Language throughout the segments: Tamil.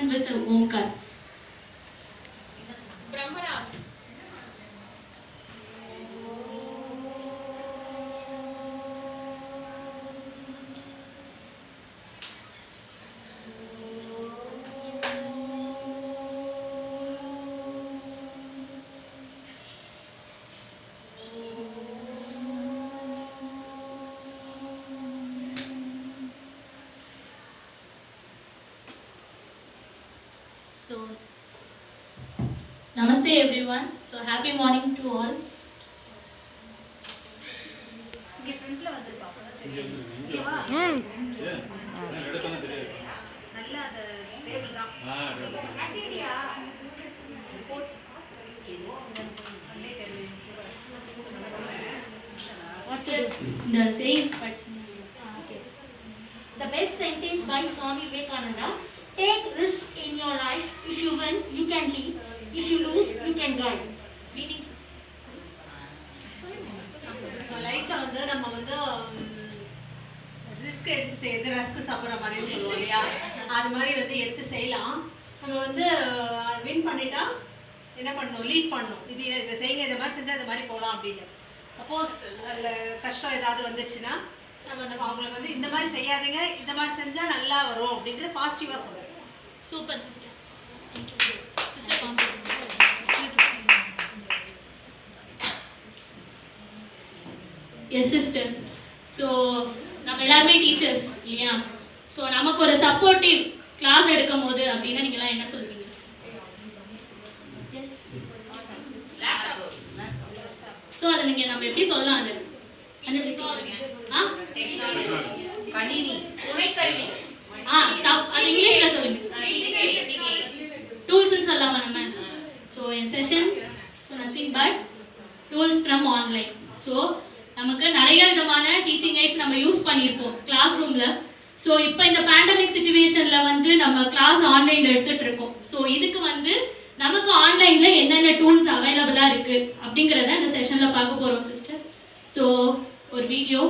session with Omkar. Brahmanath. So, Namaste everyone. So, happy morning to all. The sayings, The best sentence by Swami Vivekananda: take risk in your life. If you win, you can lead. If you lose, you can guide. Meaning system. லைஃப்ல வந்து நம்ம வந்து ரிஸ்க் எடுத்து செய்யறது ரஸ்க் சாப்பிட்ற மாதிரின்னு சொல்லுவோம் இல்லையா, அது மாதிரி வந்து எடுத்து செய்யலாம். நம்ம வந்து வின் பண்ணிட்டா என்ன பண்ணணும், லீட் பண்ணணும். இதை செய்யுங்க, இதை மாதிரி செஞ்சால் இது மாதிரி போகலாம் அப்படின்னு. சப்போஸ் அதில் கஷ்டம் ஏதாவது வந்துச்சுன்னா நம்ம அவங்களுக்கு வந்து இந்த மாதிரி செய்யாதீங்க, இந்த மாதிரி செஞ்சால் நல்லா வரும் அப்படின்ட்டு பாசிட்டிவாக சொல்லுவோம். Super sister. Thank you. Sister compliment. Yes sister. So நம்ம எல்லாரும் டீச்சர்ஸ் இல்லையா? ஸோ நமக்கு ஒரு சப்போர்ட்டிவ் கிளாஸ் எடுக்கும் போது அப்படின்னா நீங்களாம் என்ன சொல்வீங்க? எஸ். ஸோ அதை நீங்கள் நம்ம எப்படி சொல்லலாம்? அது கணினி, துணைக்கருவி. அது இங்கிலீஷ்ல சொல்லுங்க. டூல்ஸ்ன்னு சொல்லலாமா நம்ம? So N session so nothing but tools from online. So நமக்கு நிறைய விதமான டீச்சிங் எய்ட்ஸ் நம்ம யூஸ் பண்ணியிருப்போம் கிளாஸ் ரூமில். ஸோ இப்போ இந்த பேண்டமிக் சுச்சுவேஷனில் வந்து நம்ம கிளாஸ் ஆன்லைனில் எடுத்துகிட்டு இருக்கோம். ஸோ இதுக்கு வந்து நமக்கு ஆன்லைனில் என்னென்ன டூல்ஸ் அவைலபிளாக இருக்குது அப்படிங்கிறத இந்த செஷனில் பார்க்க போகிறோம் சிஸ்டர். ஸோ ஒரு வீடியோ.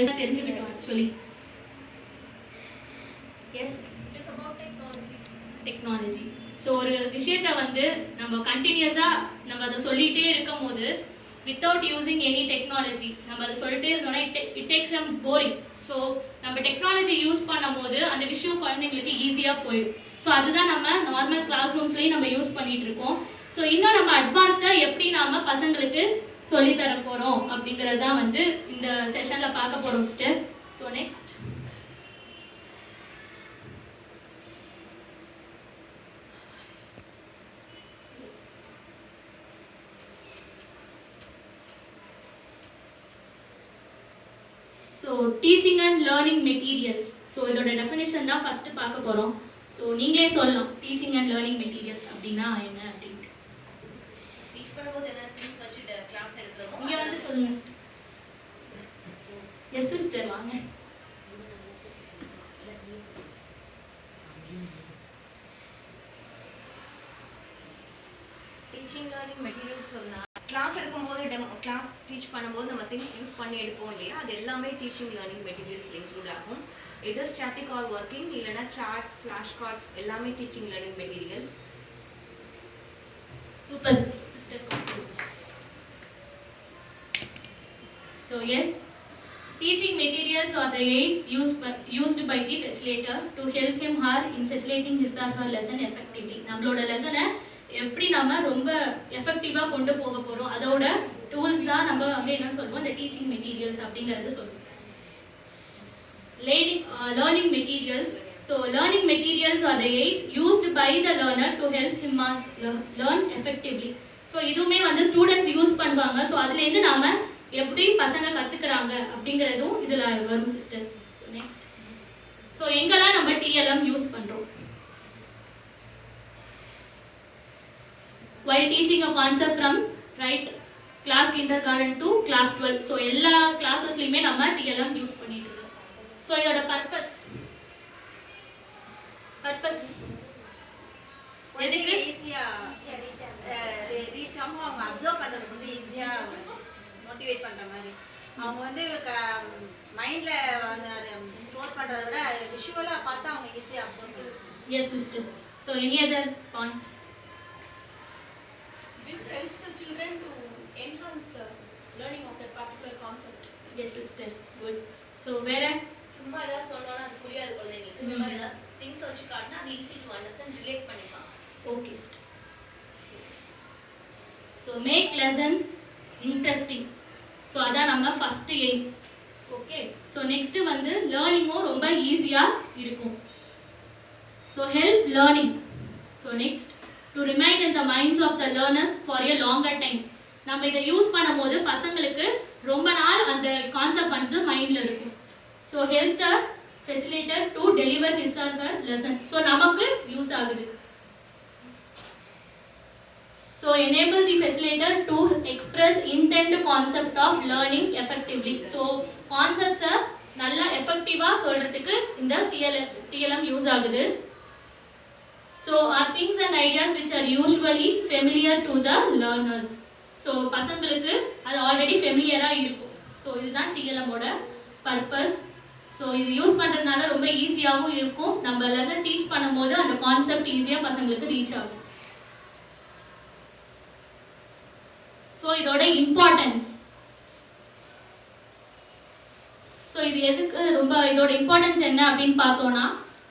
எஸ் தெரிஞ்சுக்கிட்டோம் ஆக்சுவலி. Yes technology. ஸோ ஒரு விஷயத்தை வந்து நம்ம கண்டினியூஸாக நம்ம அதை சொல்லிகிட்டே இருக்கும் போது வித்தவுட் யூஸிங் எனி டெக்னாலஜி நம்ம அதை சொல்லிட்டே இருந்தோம்னா it takes M boring. So நம்ம டெக்னாலஜி யூஸ் பண்ணும் போது அந்த விஷயம் குழந்தைங்களுக்கு ஈஸியாக போயிடும். ஸோ அதுதான் நம்ம நார்மல் கிளாஸ் ரூம்ஸ்லேயும் நம்ம யூஸ் பண்ணிட்டு இருக்கோம். ஸோ இன்னும் நம்ம அட்வான்ஸ்டாக எப்படி நாம பசங்களுக்கு சொல்லித்தர போகிறோம் அப்படிங்கிறது தான் வந்து இந்த செஷனில் பார்க்க போகிறோம் step. So next so teaching and learning materials. So இதோட டெஃபினேஷன் தான் ஃபஸ்ட்டு பார்க்க போகிறோம். ஸோ நீங்களே சொல்லலாம் டீச்சிங் அண்ட் லேர்னிங் மெட்டீரியல்ஸ் அப்படின்னா என்ன அப்படின்ட்டு. டீச் பண்ணும்போது என்ன திங்ஸ் வச்சுட்டு கிளாஸ் எடுக்கிறோமோ இங்கே வந்து சொல்லுங்கள் சிஸ்டர். எஸ் சிஸ்டர் வாங்க. டீச்சிங் லேர்னிங் மெட்டீரியல்ஸ் சொல்லலாம். கிளாஸ் எடுக்கும்போது கிளாஸ் டீச் பண்ணும்போது நம்ம திங்ஸ் யூஸ் பண்ணி எடுப்போம் இல்லையா, அது எல்லாமே டீச்சிங் லேர்னிங் மெட்டீரியல்ஸில் இன்க்ளூட் ஆகும். எது ஸ்டாட்டிக் ஆர் ஒர்க்கிங் இல்லைனா சார்ட்ஸ் ஃப்ளாஷ் கார்ட்ஸ் எல்லாமே teaching learning materials. Super sister. So yes, teaching materials are the aids used by the facilitator to help him her in facilitating his or her lesson effectively. நம்மளோட லெசனை எப்படி நம்ம ரொம்ப எஃபெக்டிவாக கொண்டு போக போகிறோம் அதோட டூல்ஸ் தான் நம்ம அங்கே என்ன சொல்லுவோம் இந்த டீச்சிங் மெட்டீரியல்ஸ் அப்படிங்கிறது சொல்லுவோம். Learning materials. So learning materials are the aids used by the learner to help him learn effectively. So இதுவுமே வந்து ஸ்டூடெண்ட்ஸ் யூஸ் பண்ணுவாங்க. ஸோ அதுலேருந்து நாம எப்படி பசங்க கற்றுக்குறாங்க அப்படிங்கிறதும் இதில் வரும் சிஸ்டர். ஸோ நெக்ஸ்ட், ஸோ எங்கெல்லாம் நம்ம டிஎல்எம் யூஸ் பண்ணுறோம்? while teaching a concept from right class kindergarten to class 12. So எல்லா கிளாஸஸ்லையுமே நம்ம டிஎல்எம் யூஸ் பண்ணிட்டு இருக்கோம். ஸோ இதோட பர்பஸ் எதுக்கு? ஈஸியாக ரீச் ஆகும். அவங்க அப்சர்வ் பண்ணுறதுக்கு வந்து ஈஸியாக மோட்டிவேட் பண்ணுற மாதிரி. அவங்க வந்து மைண்டில் ஸ்டோர் பண்ணுறத விட விஷுவலாக பார்த்தா அவங்க ஈஸியாக அப்சர்வ் பண்ணுவாங்க. Yes sisters. So any other points? Which helps the children to enhance the learning of that particular concept. Yes sister, good. So where சும்மா ஏதாவது சொன்னோன்னா அது புரியாது குழந்தைங்களுக்கு. இந்த மாதிரி ஏதாவது திங்ஸ் வச்சு காட்டினா அது ஈஸி டு அண்டர்ஸ்டாண்ட், ரிலேட் பண்ணிக்கலாம். okay sister. So make lessons interesting. So அதான் நம்ம first aim. Okay, so next வந்து லேர்னிங்கும் ரொம்ப ஈஸியாக இருக்கும். So help learning. So next, to remain in the minds of the learners for a longer time. நம்ம இதை யூஸ் பண்ணும்போது பசங்களுக்கு ரொம்ப நாள் அந்த கான்செப்ட் வந்து மைண்டில் இருக்கும். So help the facilitator to deliver his R her lesson. So நமக்கு யூஸ் ஆகுது. So enable the facilitator to express intent concept of learning effectively. So concepts நல்லா effective சொல்றதுக்கு இந்த TLM யூஸ் ஆகுது. So are things and ideas which are usually familiar to the learners. So பசங்களுக்கு அது ஆல்ரெடி ஃபெமிலியரா இருக்கும். ஸோ இதுதான் TLM-ஓட பர்பஸ். ஸோ இது யூஸ் பண்ணுறதுனால ரொம்ப ஈஸியாகவும் இருக்கும். நம்ம லெசன் டீச் பண்ணும்போது அந்த கான்செப்ட் ஈஸியாக பசங்களுக்கு ரீச் ஆகும். ஸோ இதோட இம்பார்ட்டன்ஸ். ஸோ இது எதுக்கு ரொம்ப இதோட இம்பார்ட்டன்ஸ் என்ன அப்படின்னு பார்த்தோன்னா,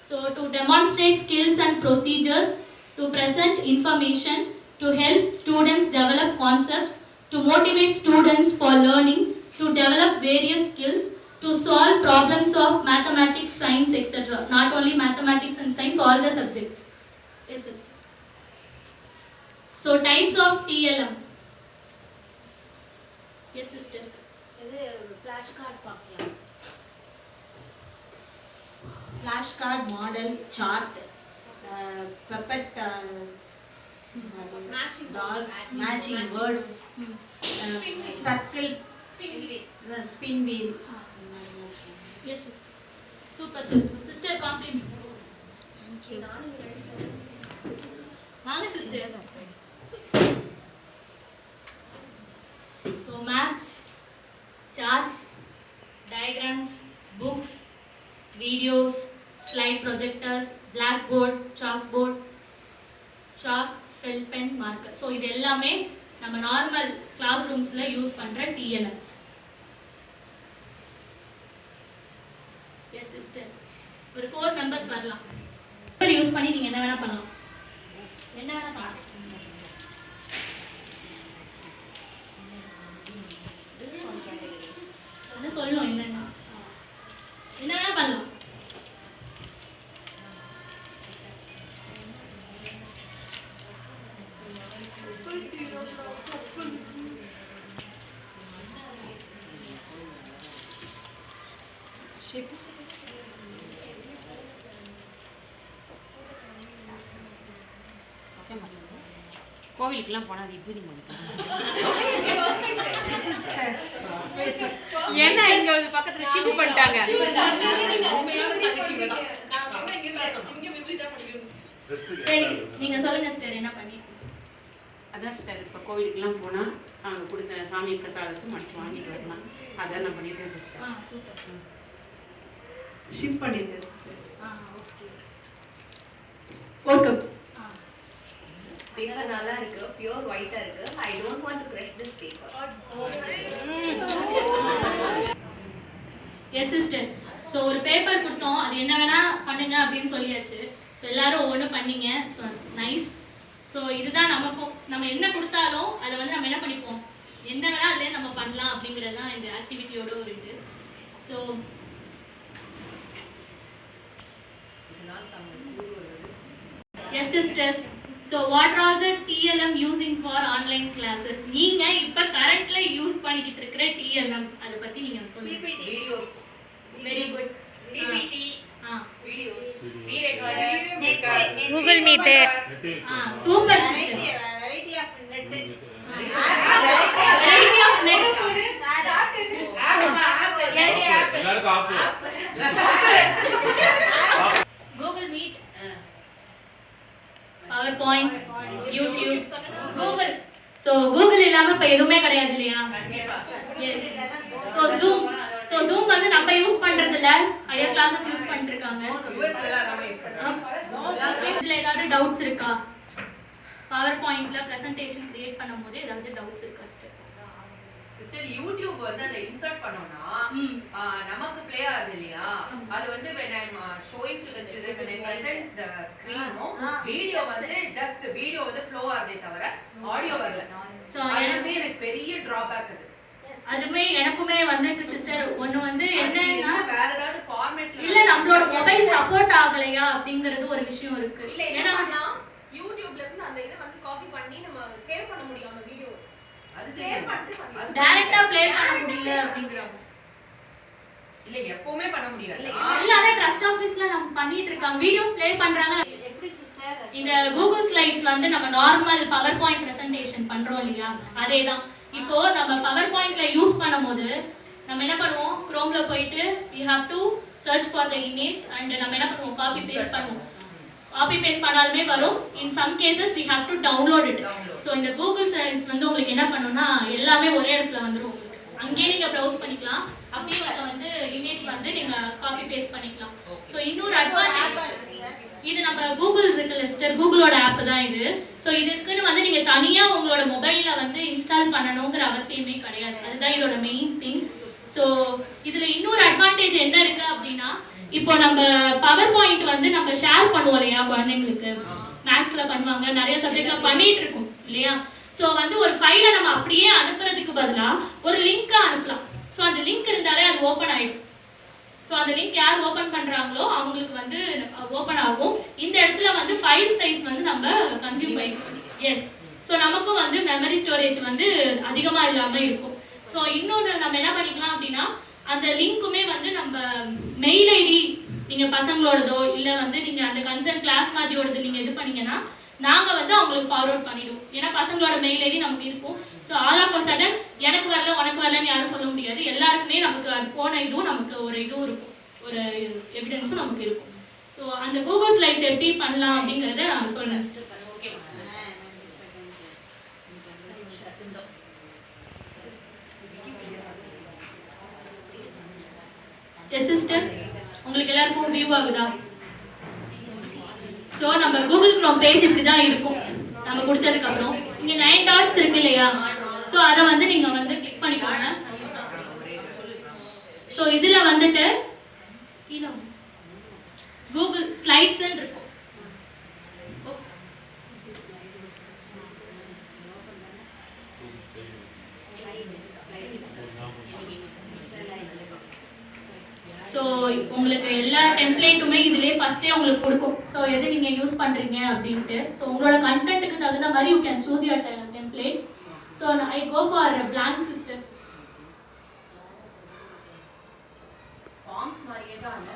so to demonstrate skills and procedures, to present information, to help students develop concepts, to motivate students for learning, to develop various skills, to solve problems of mathematics, science etcetera. Not only mathematics and science, all the subjects. Yes sister. So types of TLM. Yes sister. இது ஃப்ளாஷ் கார்டு பார்க்கலாம். Flash card, model, chart, puppet, dolls, matching words, circle, spin wheel. Yes sister. Super sister. Sister complement. வாங்க sister. So maps, charts, diagrams, books, videos, slide projectors, blackboard, chalkboard, chalk, felt pen, marker. So இது எல்லாமே நம்ம நார்மல் கிளாஸ் ரூம்ஸ்ல யூஸ் பண்ற TLMs. எஸ் சிஸ்டர், ஒரு 4 மெம்பர்ஸ் வரலாம். யூஸ் பண்ணி நீங்க என்ன வேணா பண்ணலாம். என்ன வேணா பண்ணலாம். என்ன சொல்லணும், என்னன்னா என்ன வேணா பண்ணலாம். கோவிலுக்குலாம் போனால் அது இப்போதி ஏன்னா இங்க வந்து பக்கத்துல ஷிஃப்ட் பண்ணிட்டாங்க. சரி, நீங்க சொல்லுங்க சிஸ்டர், என்ன பண்ணி. அதான் சிஸ்டர், இப்போ கோவிலுக்குலாம் போனால் அவங்க கொடுத்த சாமி பிரசாதத்தை மடிச்சு வாங்கிட்டு வரலாம். அதான் நான் பண்ணிட்டேன் சிஸ்டர். சூப்பர். ஷிப் பண்ணிருக்கேன் சிஸ்டர். ஓகே. 4 கப்ஸ். பேப்பர் நல்லா இருக்கு, பியூர் ஒயிட்டா இருக்கு. I don't want to crush this paper. S sister. So ஒரு பேப்பர் கொடுத்தோம், அது என்ன வேணா பண்ணுங்க அப்படின்னு சொல்லியாச்சு. ஸோ எல்லாரும் ஒவ்வொன்று பண்ணீங்க. So nice. ஸோ இதுதான் நமக்கும், நம்ம என்ன கொடுத்தாலும் அதை வந்து நம்ம என்ன பண்ணிப்போம், என்ன வேணா அதுலேயே நம்ம பண்ணலாம் அப்படிங்கிறது தான் இந்த ஆக்டிவிட்டியோட ஒரு இது. So yes sisters, so what are the TLM using for online classes? நீங்க இப்போ கரண்ட்ல யூஸ் பண்ணிக்கிட்டு இருக்கிற TLM அதை பத்தி நீங்க சொல்லுங்க. Videos, very good. PPT, videos, Google Meet. Super sister. Variety of net, variety of net. Yes, எல்லாருக்கும் app. Google Meet, PowerPoint, YouTube, Google. So Google இல்லாம இப்போ எதுவுமே கிடையாது இல்லையா? Yes. So Zoom. So Zoom வந்து நம்ம யூஸ் பண்றது இல்ல, ஹையர் கிளாஸஸ் யூஸ் பண்ணிட்டு இருக்காங்க. இதுல ஏதாவது டவுட்ஸ் இருக்கா? PowerPointல பிரசன்டேஷன் கிரியேட் பண்ணும்போது ஏதாவது டவுட்ஸ் இருக்கா சிஸ்டர்? சிஸ்டர், யூடியூப் வந்து அதை இன்சர்ட் பண்ணோம்னா நமக்கு ப்ளே ஆகுது இல்லையா? அது வந்து when I'm showing to the children, when I present the screen, video வந்து just வீடியோ வந்து ஃப்ளோ ஆகுதே தவிர ஆடியோ வரல. ஸோ அது வந்து எனக்கு பெரிய டிராபேக். அது அதுமே எனக்குமே வந்திருக்கு சிஸ்டர். ஒன்னு வந்து என்னன்னா வேற ஏதாவது ஃபார்மேட்ல இல்ல நம்மளோட மொபைல் சப்போர்ட் ஆகலையா அப்படிங்கிறது ஒரு விஷயம் இருக்கு. ஏன்னா யூடியூப்ல இருந்து அந்த இதை வந்து காப்பி பண்ணி நம்ம சேவ் பண்ண முடியும் அந்த வீடியோ. அது சேவ் பண்ணிட்டு டைரக்டா ப்ளே பண்ண முடியல அப்படிங்கறாங்க. இல்ல எப்பவுமே பண்ண முடியாது. இல்ல அத ட்ரஸ்ட் ஆபீஸ்ல நம்ம பண்ணிட்டு இருக்காங்க, வீடியோஸ் ப்ளே பண்றாங்க. எப்படி சிஸ்டர்? இந்த கூகுள் ஸ்லைட்ஸ் வந்து நம்ம நார்மல் பவர் பாயிண்ட் பிரசன்டேஷன் பண்றோம் இல்லையா, அதேதான். இப்போ நம்ம பவர் பாயிண்ட்ல யூஸ் பண்ணும்போது நம்ம என்ன பண்ணுவோம், குரோம்ல போயிட்டு you have to search for the image and நம்ம என்ன பண்ணுவோம், காப்பி பேஸ்ட் பண்ணுவோம். காப்பி பேஸ்ட் பண்ணாலுமே வரும். in some cases we have to download it. so இந்த கூகுள் சர்வீஸ் வந்து உங்களுக்கு என்ன பண்ணும்னா எல்லாமே ஒரே இடத்துல வந்துரும். அங்கேயே நீங்க ப்ரௌஸ் பண்ணிக்கலாம், அப்படியே நீங்க வந்து இமேஜ் வந்து நீங்க காப்பி பேஸ்ட் பண்ணிக்கலாம். ஸோ இன்னொரு அட்வான்டேஜ், இது நம்ம கூகுள் இருக்குல்ல சிஸ்டர், கூகுளோட ஆப் தான் இது. ஸோ இதுக்குன்னு வந்து நீங்க தனியா உங்களோட மொபைல்ல வந்து இன்ஸ்டால் பண்ணணுங்கிற அவசியமே கிடையாது. அதுதான் இதோட மெயின் திங். ஸோ இதுல இன்னொரு அட்வான்டேஜ் என்ன இருக்கு அப்படின்னா, இப்போ நம்ம பவர் பாயிண்ட் வந்து நம்ம ஷேர் பண்ணுவோம் இல்லையா, குழந்தைங்களுக்கு மேக்ஸ்ல பண்ணுவாங்க, நிறைய சப்ஜெக்ட்ல பண்ணிட்டு இருக்கோம் இல்லையா. ஸோ வந்து ஒரு ஃபைலை நம்ம அப்படியே அனுப்புறதுக்கு பதிலாக ஒரு லிங்க்கை அனுப்பலாம். ஸோ அந்த லிங்க் இருந்தாலே அது ஓப்பன் ஆயிடும். ஸோ அந்த லிங்க் யார் ஓப்பன் பண்றாங்களோ அவங்களுக்கு வந்து ஓப்பன் ஆகும். இந்த இடத்துல வந்து ஃபைல் சைஸ் வந்து நம்ம கன்சியூம் பண்ணிக்கலாம். எஸ். ஸோ நமக்கும் வந்து மெமரி ஸ்டோரேஜ் வந்து அதிகமா இல்லாம இருக்கும். ஸோ இன்னொன்று நம்ம என்ன பண்ணிக்கலாம் அப்படின்னா, அந்த லிங்க்குமே வந்து நம்ம மெயில் ஐடி நீங்க பசங்களோடதோ இல்லை வந்து நீங்க அந்த கன்சர்ன் கிளாஸ் மாதிரியோடது நீங்க இது பண்ணீங்கன்னா நாங்க வந்து அவங்களுக்கு ஃபார்வர்ட் பண்ணிடுவோம். ஏன்னா பசங்களோட மெயில் ஐடி நமக்கு இருக்கும். So all of a sudden எனக்கு வரல உனக்கு வரலன்னு யாரும் சொல்ல முடியாது. எல்லாருக்குமே நமக்கு அது போன இதுவும் நமக்கு ஒரு இதுவும் இருக்கும், ஒரு எவிடன்ஸும் நமக்கு இருக்கும். ஸோ அந்த கூகுள் ஸ்லைட்ஸ் எப்படி பண்ணலாம் அப்படிங்கிறத நான் சொல்றேன். உங்களுக்கு எல்லாருக்கும் வியூ ஆகுதா? ஸோ நம்ம கூகுள் குரோம் பேஜ் இப்படி தான் இருக்கும் நம்ம கொடுத்ததுக்கு அப்புறம். இங்கே 9 டாட்ஸ் இருக்கு இல்லையா? ஸோ அதை வந்து நீங்கள் வந்து கிளிக் பண்ணிக்கோங்க. ஸோ இதில் வந்துட்டு கூகுள் ஸ்லைட்ஸ்ன்னு இருக்கும். ஸோ உங்களுக்கு எல்லா டெம்ப்ளேட்டுமே இதுலேயே ஃபஸ்ட்டே உங்களுக்கு கொடுக்கும். ஸோ எது நீங்கள் யூஸ் பண்ணுறீங்க அப்படின்ட்டு. ஸோ உங்களோட கண்டென்ட்டுக்கு தகுந்த மாதிரி you can choose your template. So I go for blank system. Forms மாதிரியே தான்.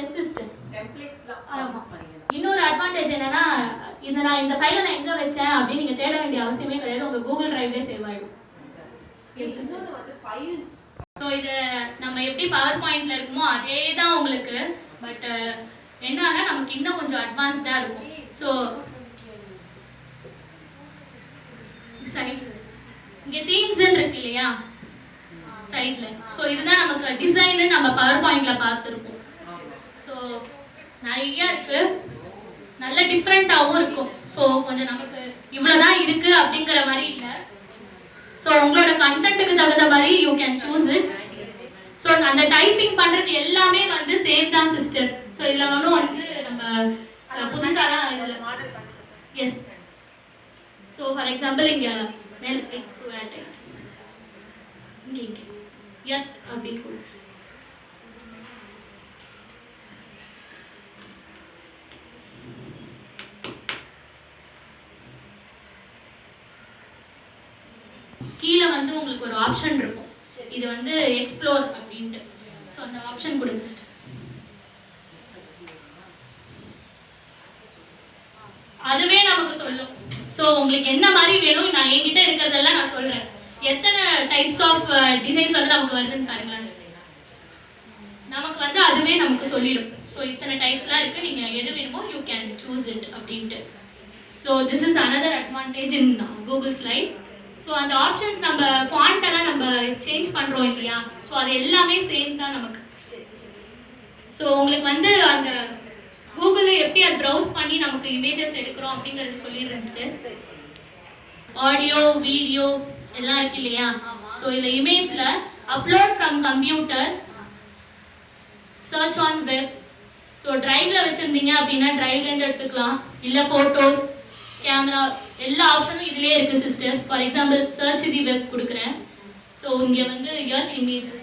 Yes sister. டெம்ப்ளேட்ஸ்லாம் ஃபார்ம்ஸ் மாதிரியே தான். இன்னொரு அட்வான்டேஜ் என்னன்னா, இந்த ஃபைலை நான் எங்கே வச்சேன் அப்படின்னு நீங்கள் தேட வேண்டிய அவசியமே கிடையாது. உங்கள் கூகுள் டிரைவ்லேயே சேவ் ஆகிடும். Yes sister. வந்து ஃபைல்ஸ். ஸோ இது நம்ம எப்படி பவர் பாயிண்ட்ல இருக்குமோ அதே தான் உங்களுக்கு. பட் என்னன்னா நமக்கு இன்னும் கொஞ்சம் அட்வான்ஸ்டாக இருக்கும். ஸோ சைட் இங்கே தீம்ஸ்ன்னு இருக்கு இல்லையா சைட்ல. ஸோ இதுதான் நமக்கு டிசைன்னு நம்ம பவர் பாயிண்ட்ல பார்த்துருப்போம். ஸோ நிறைய இருக்கு, நல்ல டிஃப்ரெண்ட்டாகவும் இருக்கும். ஸோ கொஞ்சம் நமக்கு இவ்வளோதான் இருக்கு அப்படிங்கிற மாதிரி இல்லை. ஸோ உங்களோட கண்டென்ட்டுக்கு தகுந்த மாதிரி you can choose it. So அந்த டைப்பிங் பண்ணுறது எல்லாமே வந்து சேம் தான் சிஸ்டர். ஸோ இதில் ஒன்றும் வந்து நம்ம புதுசாக தான் இதில் மாடல் பண்ணுறோம். எஸ். ஸோ ஃபார் எக்ஸாம்பிள் இங்கே நெல் இங்கே எத் அப்படின்னு கொடுக்கும். கீழே வந்து உங்களுக்கு ஒரு ஆப்ஷன் இருக்கும். இது வந்து எக்ஸ்ப்ளோர் அப்படின்ட்டு. ஸோ அந்த ஆப்ஷன் கொடுங்க. அதுவே நமக்கு சொல்லும். ஸோ உங்களுக்கு என்ன மாதிரி வேணும், நான் என்கிட்ட இருக்கிறதெல்லாம் நான் சொல்றேன். எத்தனை டைப்ஸ் ஆஃப் டிசைன்ஸ் வந்து நமக்கு வருதுன்னு பாருங்களேன். நமக்கு வந்து அதுவே நமக்கு சொல்லிடும். ஸோ இத்தனை டைப்ஸ்லாம் இருக்கு, நீங்க எது வேணுமோ யூ கேன் சூஸ் இட் அப்படின்ட்டு. So this is another advantage in Google slide. So அந்த ஆப்ஷன்ஸ் நம்ம ஃபாண்ட் எல்லாம் நம்ம சேஞ்ச் பண்ணுறோம் இல்லையா? ஸோ அது எல்லாமே சேம் தான் நமக்கு. ஸோ உங்களுக்கு வந்து அந்த கூகுளில் எப்படி அது ப்ரௌஸ் பண்ணி நமக்கு இமேஜஸ் எடுக்கிறோம் அப்படிங்கிறது சொல்லிடுறேன் சார். ஆடியோ வீடியோ எல்லாம் இருக்கு இல்லையா? ஸோ இதில் இமேஜில் upload from computer, search on web. So ட்ரைவில் வச்சுருந்தீங்க அப்படின்னா ட்ரைவ்லேருந்து எடுத்துக்கலாம். இல்லை ஃபோட்டோஸ், கேமரா, எல்லா ஆப்ஷனும் இதுலேயே இருக்குது sister. For example search the web கொடுக்குறேன். ஸோ இங்கே வந்து எர்த் இமேஜஸ்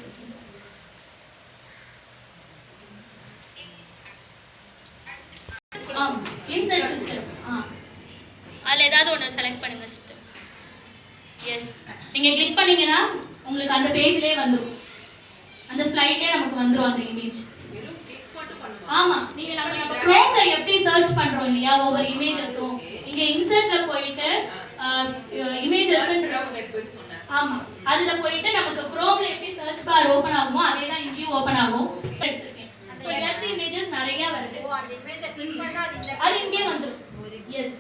இன்சர்ட் சிஸ்டம். அதில் ஏதாவது ஒன்று செலக்ட் பண்ணுங்க சிஸ்டர். எஸ், நீங்கள் கிளிக் பண்ணீங்கன்னா உங்களுக்கு அந்த பேஜ்லேயே வந்துடும். அந்த ஸ்லைட்லேயே நமக்கு வந்துடும் அந்த இமேஜ். ஆமாம், நீங்கள் நம்ம க்ரோமில் எப்படி சர்ச் பண்ணுறோம் இல்லையா ஒவ்வொரு இமேஜஸும், இங்கே இன்சர்ட்ல போயிட்டு இமேஜஸ். ஆமாம், அதில் போயிட்டு நமக்கு க்ரோம்ல எப்படி சர்ச் பார் ஓப்பன் ஆகுமோ அதே தான் இங்கேயும் ஓப்பன் ஆகும். எடுத்துருக்கேன். ஸோ எர்த் இமேஜஸ் நிறைய வருது. அது இங்கே வந்துடும். எஸ்.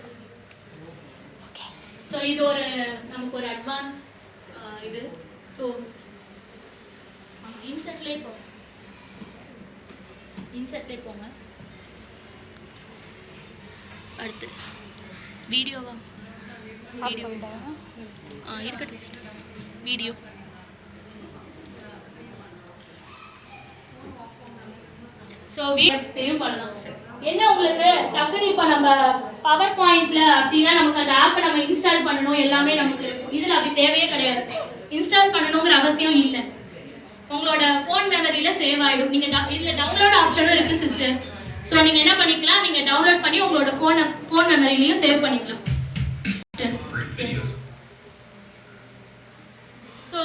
ஸோ இது ஒரு நமக்கு ஒரு அட்வான்ஸ் இது. ஸோ இன்சர்ட்லேயே போங்க. இன்சர்ட்லேயே போங்க. அடுத்து வீடியோவா? வீடியோ இருக்கட்டும். வீடியோ. ஸோ வீடியோவும் பண்ணலாம். என்ன உங்களுக்கு டக்குனு இப்போ நம்ம பவர் பாயிண்ட்ல அப்படின்னா நமக்கு அந்த ஆப்பை நம்ம இன்ஸ்டால் பண்ணணும், எல்லாமே நமக்கு இதில் அப்படி தேவையே கிடையாது. இன்ஸ்டால் பண்ணணுங்கிற அவசியம் இல்லை. உங்களோட ஃபோன் மெமரியில் சேவ் ஆகிடும். நீங்கள் இதில் டவுன்லோட் ஆப்ஷனும் இருக்குது சிஸ்டர். ஸோ நீங்கள் என்ன பண்ணிக்கலாம், நீங்கள் டவுன்லோட் பண்ணி உங்களோட ஃபோன் மெமரிலையும் சேவ் பண்ணிக்கலாம். ஸோ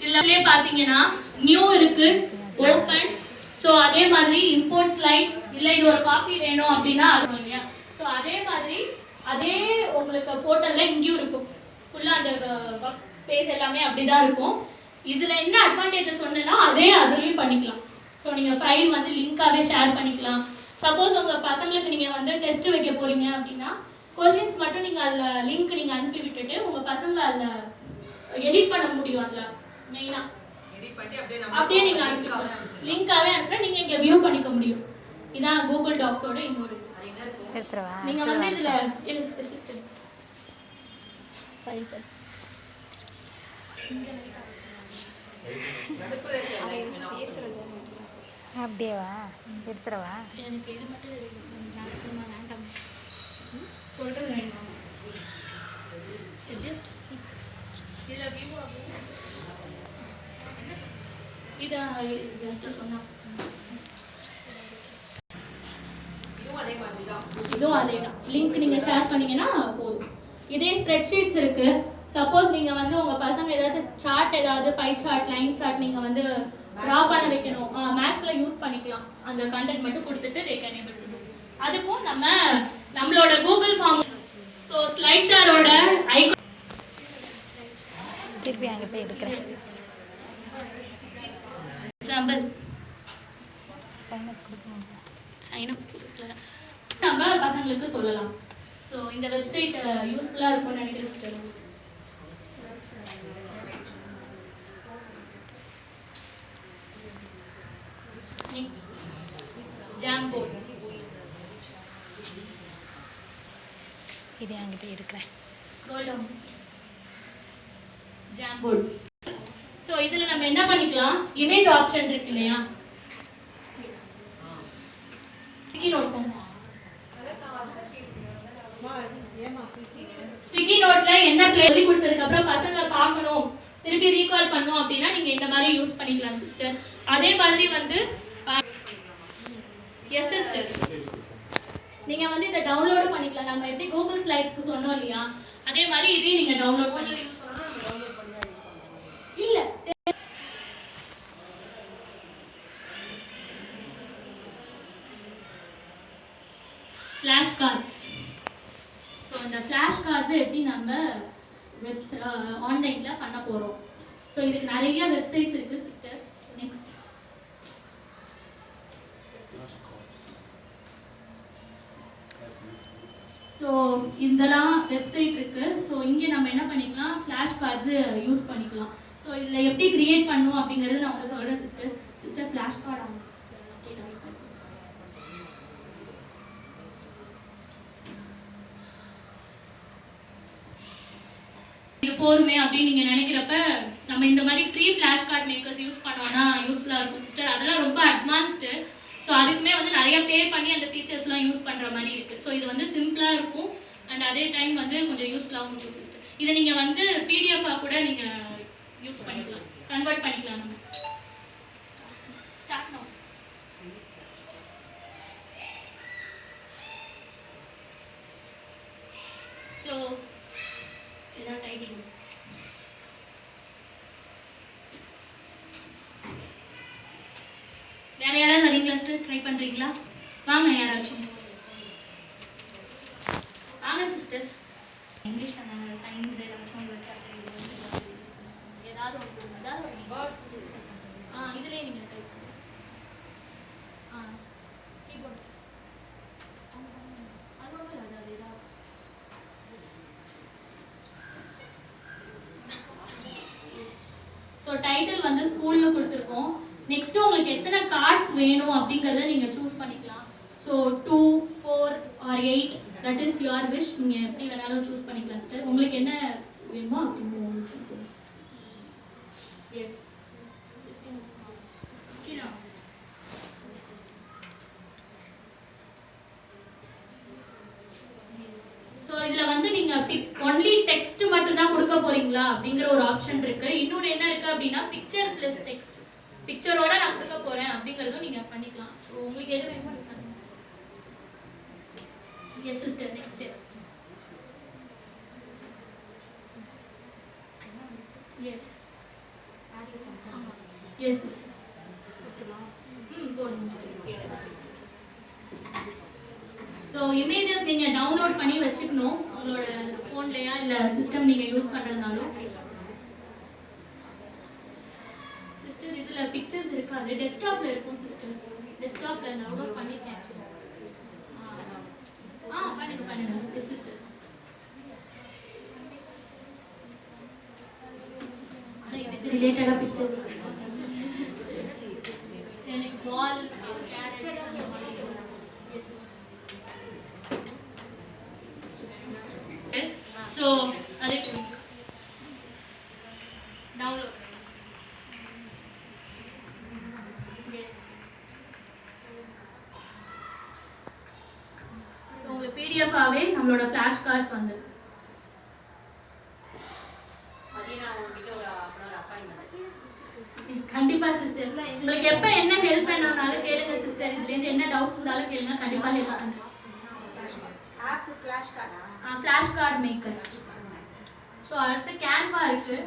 இதில் பார்த்தீங்கன்னா நியூ இருக்கு, ஓப்பன். ஸோ அதே மாதிரி இம்போர்ட் ஸ்லைட்ஸ், இல்லை இது ஒரு காப்பி வேணும் அப்படின்னா அது இல்லையா? ஸோ அதே மாதிரி அதே உங்களுக்கு போர்ட்டலில் இங்கேயும் இருக்கும். ஃபுல்லாக அந்த ஸ்பேஸ் எல்லாமே அப்படி தான் இருக்கும். இதில் என்ன அட்வான்டேஜஸ் சொன்னேன்னா அதே அதுலேயும் பண்ணிக்கலாம். ஸோ நீங்கள் ஃபைல் வந்து லிங்காகவே ஷேர் பண்ணிக்கலாம். சப்போஸ் உங்கள் பசங்களுக்கு நீங்கள் வந்து டெஸ்ட் வைக்க போகிறீங்க அப்படின்னா கொஷின்ஸ் மட்டும் நீங்கள் அதில் லிங்க் நீங்கள் அனுப்பி விட்டுட்டு உங்கள் பசங்களை அதில் எடிட் பண்ண முடியும். அதில் மெயினாக எடிட் பண்ணி அப்படியே நம்ம அப்படியே நீங்க அனுப்பிக்கலாம். லிங்காவே அனுப்புனா நீங்க இங்க வியூ பண்ணிக்க முடியும். இதான் கூகுள் டாக்ஸோட இன்னொரு நீங்க வந்து இதுல அசிஸ்டன்ட் அப்படியேவா எடுத்துறவா எனக்கு இது மட்டும் வேண்டாம் சொல்றது வேண்டாம். இதுல வியூ இதா ஜஸ்ட் சொன்னா இதுவும் அதே தான். லிங்க் நீங்க ஷேர் பண்ணீங்கன்னா போதும். இதே ஸ்ப்ரெட் ஷீட்ஸ் இருக்கு. சப்போஸ் நீங்க வந்து உங்க பசங்க ஏதாச்சும் சார்ட், ஏதாவது பை சார்ட், லைன் சார்ட் நீங்க வந்து டிரா பண்ண வைக்கணும், மேக்ஸ்ல யூஸ் பண்ணிக்கலாம். அந்த கண்டென்ட் மட்டும் கொடுத்துட்டு they can able to do. அதுக்கும் நம்மளோட கூகுள் ஃபார்ம் ஸோ ஸ்லைட் ஷேரோட ஐகான் திருப்பி அங்கே போய் எடுக்கிறேன். எக்ஸாம்பிள் சைன் அப் கொடுக்கல நம்ம பசங்களுக்கு சொல்லலாம். ஸோ இந்த வெப்சைட் யூஸ்ஃபுல்லாக இருக்கும்னு நினைக்கிறேன். Next Jamboard. இது அங்கே போய் எடுக்கிறேன். Scroll down. ஜாம்போர்ட். ஸோ இதில் நம்ம என்ன பண்ணிக்கலாம், இமேஜ் ஆப்ஷன் இருக்கு இல்லையா, ஸ்டிக்கி நோட்ல என்ன சொல்லி கொடுத்ததுக்கு அப்புறம் பசங்க பார்க்கணும், திருப்பி ரீகால் பண்ணணும் அப்படின்னா நீங்க இந்த மாதிரி யூஸ் பண்ணிக்கலாம் சிஸ்டர். அதே மாதிரி வந்து எஸ் சிஸ்டர் நீங்க வந்து இதை டவுன்லோடும் பண்ணிக்கலாம். நம்ம எப்படி கூகுள் ஸ்லைட்ஸ்க்கு சொன்னோம் இல்லையா, அதே மாதிரி இதையும் நீங்க டவுன்லோட் பண்ணி இல்ல ஃபிளாஷ் கார்ட்ஸ். ஸோ இந்த ஃபிளாஷ் கார்ட்ஸை எப்படி நம்ம ஆன்லைனில் பண்ண போகிறோம். ஸோ இதுக்கு நிறைய வெப்சைட்ஸ் இருக்குது சிஸ்டர். நெக்ஸ்ட் ஸோ இதெல்லாம் வெப்சைட் இருக்குது. ஸோ இங்கே நம்ம என்ன பண்ணிக்கலாம், ஃபிளாஷ் கார்ட்ஸு யூஸ் பண்ணிக்கலாம். ஸோ இதில் எப்படி க்ரியேட் பண்ணணும் அப்படிங்கிறது நான் உங்களுக்கு சொல்கிறேன் சிஸ்டர். சிஸ்டர் ஃபிளாஷ் கார்டு ஆகும் இது போருமே அப்படின்னு நீங்க நினைக்கிறப்ப நம்ம இந்த மாதிரி free flash card makers use பண்ணோம்னா யூஸ்ஃபுல்லா இருக்கும் சிஸ்டர். அதெல்லாம் ரொம்ப அட்வான்ஸ்டு. ஸோ அதுக்குமே வந்து நிறைய பே பண்ணி அந்த ஃபீச்சர்ஸ்லாம் யூஸ் பண்ற மாதிரி இருக்கு. ஸோ இது வந்து சிம்பிளா இருக்கும் அண்ட் அதே டைம் வந்து கொஞ்சம் யூஸ்ஃபுல்லாகவும் இருக்கும் சிஸ்டர். இதை நீங்க வந்து பிடிஎஃபாக கூட நீங்க யூஸ் பண்ணிக்கலாம், கன்வெர்ட் பண்ணிக்கலாம். நம்ம ஸ்டார்ட் நவ். ஸோ இதான் டைட்டில். வேற யாராவது வரீங்களா சிஸ்டர், ட்ரை பண்றீங்களா? வாங்க யாராச்சும் வாங்க சிஸ்டர்ஸ். இங்கிலீஷ் சயின்ஸ் ஏதாச்சும் ஏதாவது இதுலேயே நீங்கள் ட்ரை பண்ணுங்க. கீபோர்ட் அது ஒன்றும் இல்லை, அது ஏதாவது ஸோ டைட்டில் வந்து ஸ்கூலில் கொடுத்துருக்கோம். நெக்ஸ்ட்டு உங்களுக்கு எத்தனை கார்ட்ஸ் வேணும் அப்படிங்கிறத நீங்கள் சூஸ் பண்ணிக்கலாம். So 2, 4 or 8 that is your wish. நீங்கள் எப்படி வேணாலும் சூஸ் பண்ணிக்கலாம் சிஸ்டர். உங்களுக்கு என்ன வேணுமோ அப்படின்னு எஸ் ஸோ இதில் வந்து நீங்கள் ஒன்லி டெக்ஸ்ட் மட்டும் தான் கொடுக்க போறீங்களா அப்படிங்கிற ஒரு ஆப்ஷன் இருக்கு. இன்னொன்று என்ன இருக்கு அப்படின்னா பிக்சர் பிளஸ் டெக்ஸ்ட், பிக்சரோட நான் கொடுக்க போறேன் அப்படிங்கிறதும் நீங்க பண்ணிக்கலாம். ஸோ உங்களுக்கு எது வேணுமோ பண்ணுங்க. Yes sister next yes yes sister போடுங்க சிஸ்டர். ஸோ இமேஜஸ் நீங்கள் டவுன்லோட் பண்ணி வச்சுக்கணும் உங்களோட ஃபோன்லையா இல்லை சிஸ்டம் நீங்கள் யூஸ் பண்ணுறதுனாலும். சிஸ்டர் இதில் பிக்சர்ஸ் இருக்காது, டெஸ்க்டாப்பில் இருக்கும் சிஸ்டர். டெஸ்க்டாப்பில் டவுன்லோட் பண்ணிட்டேன். பண்ணுங்க எஸ் சிஸ்டர். ஆனால் இதுக்கு ரிலேட்டடாக பிக்சர்ஸ் வால் கேரட்ஸ் அந்த மாதிரி ஸோ அதே டவுன்லோட் எஸ் ஸோ உங்களுக்கு பிடிஎஃபாகவே நம்மளோட ஃப்ளாஷ் கார்ட்ஸ் வந்து கண்டிப்பா சிஸ்டர் உங்களுக்கு எப்ப என்ன ஹெல்ப் வேணும்னாலும் கேளுங்க சிஸ்டர். இதுல இருந்து என்ன டவுட்ஸ் இருந்தாலும் கேளுங்க, கண்டிப்பா ஹெல்ப் பண்றேன். ஆப் ஃபிளாஷ் கார்டா? Flash card maker. சோ அடுத்து கேன்வா இருக்கு.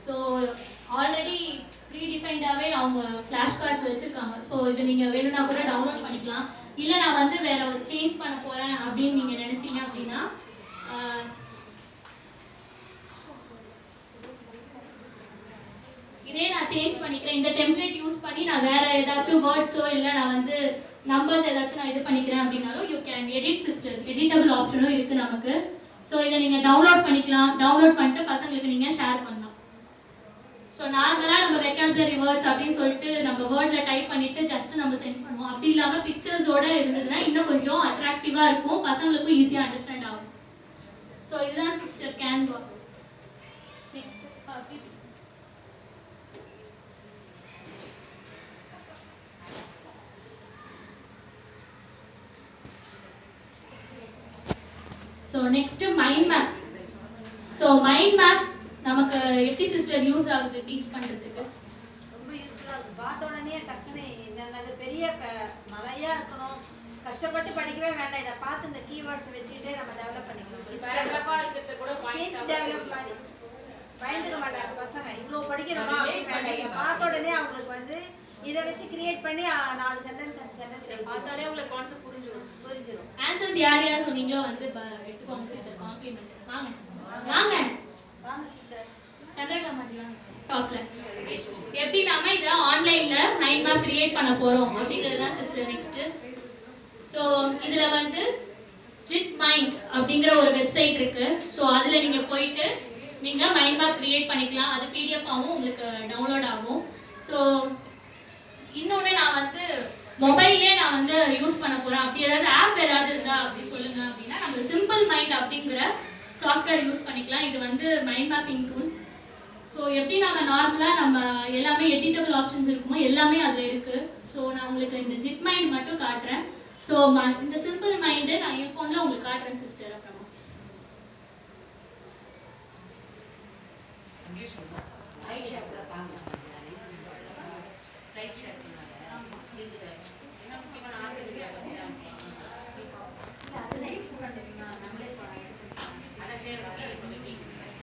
ஸோ ஆல்ரெடி ப்ரீடிஃபைண்டாகவே அவங்க ஃப்ளாஷ் கார்ட்ஸ் வச்சுருக்காங்க. ஸோ இது நீங்கள் வேணும்னா கூட டவுன்லோட் பண்ணிக்கலாம். இல்லை நான் வந்து வேறு சேஞ்ச் பண்ண போகிறேன் அப்படின்னு நீங்கள் நினச்சிங்க அப்படின்னா இதே நான் சேஞ்ச் பண்ணிக்கிறேன், இந்த டெம்ப்ளேட் யூஸ் பண்ணி நான் வேறு ஏதாச்சும் வேர்ட்ஸோ இல்லை நான் வந்து நம்பர்ஸ் ஏதாச்சும் நான் இது பண்ணிக்கிறேன் அப்படின்னாலும் you can edit sister. Editable ஆப்ஷனும் இருக்குது நமக்கு. ஸோ இதை நீங்கள் டவுன்லோட் பண்ணிக்கலாம். டவுன்லோட் பண்ணிட்டு பசங்களுக்கு நீங்கள் ஷேர் பண்ணலாம். ஸோ நார்மலாக நம்ம வெக்காபுலரி வேர்ட்ஸ் அப்படின்னு சொல்லிட்டு நம்ம வேர்டில் டைப் பண்ணிவிட்டு ஜஸ்ட் நம்ம சென்ட் பண்ணுவோம். அப்படி இல்லாமல் பிக்சர்ஸோடு இருந்ததுன்னா இன்னும் கொஞ்சம் அட்ராக்டிவாக இருக்கும், பசங்களுக்கும் ஈஸியாக அண்டர்ஸ்டாண்ட் ஆகும். ஸோ இதுதான் sister Canva. Next so next mind map. So mind map நமக்கு எப்படி சிஸ்டர் யூஸ் ஆகுது டீச் பண்ணுறதுக்கு? ரொம்ப யூஸ்ஃபுல்லாக இருக்குது. பார்த்த உடனே டக்குன்னு என்னென்னது பெரிய மலையாக இருக்கணும், கஷ்டப்பட்டு படிக்கவே வேண்டாம். இதை பார்த்து இந்த கீவேர்ட்ஸை வச்சுக்கிட்டே நம்ம டெவலப் பண்ணிக்கலாம். ஸ்பீச் டெவலப் மாதிரி பயந்துக்க மாட்டாங்க பசங்க. இவ்வளோ படிக்கிறோமா அப்படின்னு வேண்டாம். இதை பார்த்த உடனே அவங்களுக்கு வந்து இதை வச்சு கிரியேட் பண்ணி 4 சென்டென்ஸ் பார்த்தாலே உங்களுக்கு கான்செப்ட் புரிஞ்சிடும். ஆன்சர்ஸ் யார் யார் சொன்னீங்களோ வந்து எடுத்துக்கோங்க சிஸ்டர். காம்ப்ளிமெண்ட் வாங்க வாங்க வாங்க சிஸ்டர். சந்திரகலா மாதிரி வாங்க டாப்ல. எப்படி நாம இதை ஆன்லைன்ல மைண்ட் மேப் கிரியேட் பண்ண போறோம் அப்படிங்கிறது தான் சிஸ்டர் நெக்ஸ்ட். ஸோ இதுல வந்து ஜிட் மைண்ட் அப்படிங்கிற ஒரு வெப்சைட் இருக்கு. ஸோ அதுல நீங்க போயிட்டு நீங்க மைண்ட் மேப் கிரியேட் பண்ணிக்கலாம். அது பிடிஎஃபாகவும் உங்களுக்கு டவுன்லோட் ஆகும். ஸோ இன்னொன்று நான் வந்து மொபைல்லே நான் வந்து யூஸ் பண்ண போகிறேன், அப்படி ஏதாவது ஆப் ஏதாவது இருந்தா அப்படி சொல்லுங்க அப்படின்னா நம்ம சிம்பிள் மைண்ட் அப்படிங்கிற சாஃப்ட்வேர் யூஸ் பண்ணிக்கலாம். இது வந்து மைண்ட் மேப்பிங் டூல். ஸோ எப்படி நம்ம நார்மலாக நம்ம எல்லாமே எடிட்டபிள் ஆப்ஷன்ஸ் இருக்குமோ எல்லாமே அதில் இருக்குது. ஸோ நான் உங்களுக்கு இந்த ஜிட் மைண்ட் மட்டும் காட்டுறேன். ஸோ இந்த சிம்பிள் மைண்டை நான் என் ஃபோனில் உங்களுக்கு காட்டுறேன் சிஸ்டர். அப்புறமா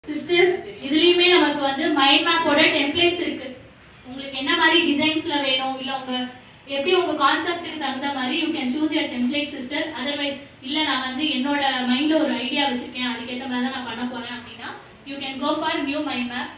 சிஸ்டர்ஸ் இதுலயுமே நமக்கு வந்து மைண்ட் மேப்போட டெம்ப்ளேட்ஸ் இருக்கு. உங்களுக்கு என்ன மாதிரி டிசைன்ஸ்ல வேணும், இல்ல உங்க எப்படி உங்க கான்செப்ட்டுக்கு தகுந்த மாதிரி you can choose your template sister. Otherwise இல்ல நான் வந்து என்னோட மைண்ட்ல ஒரு ஐடியா வச்சிருக்கேன், அதுக்கேற்ற மாதிரி தான் நான் பண்ண போறேன் அப்படின்னா you can go for new mind map.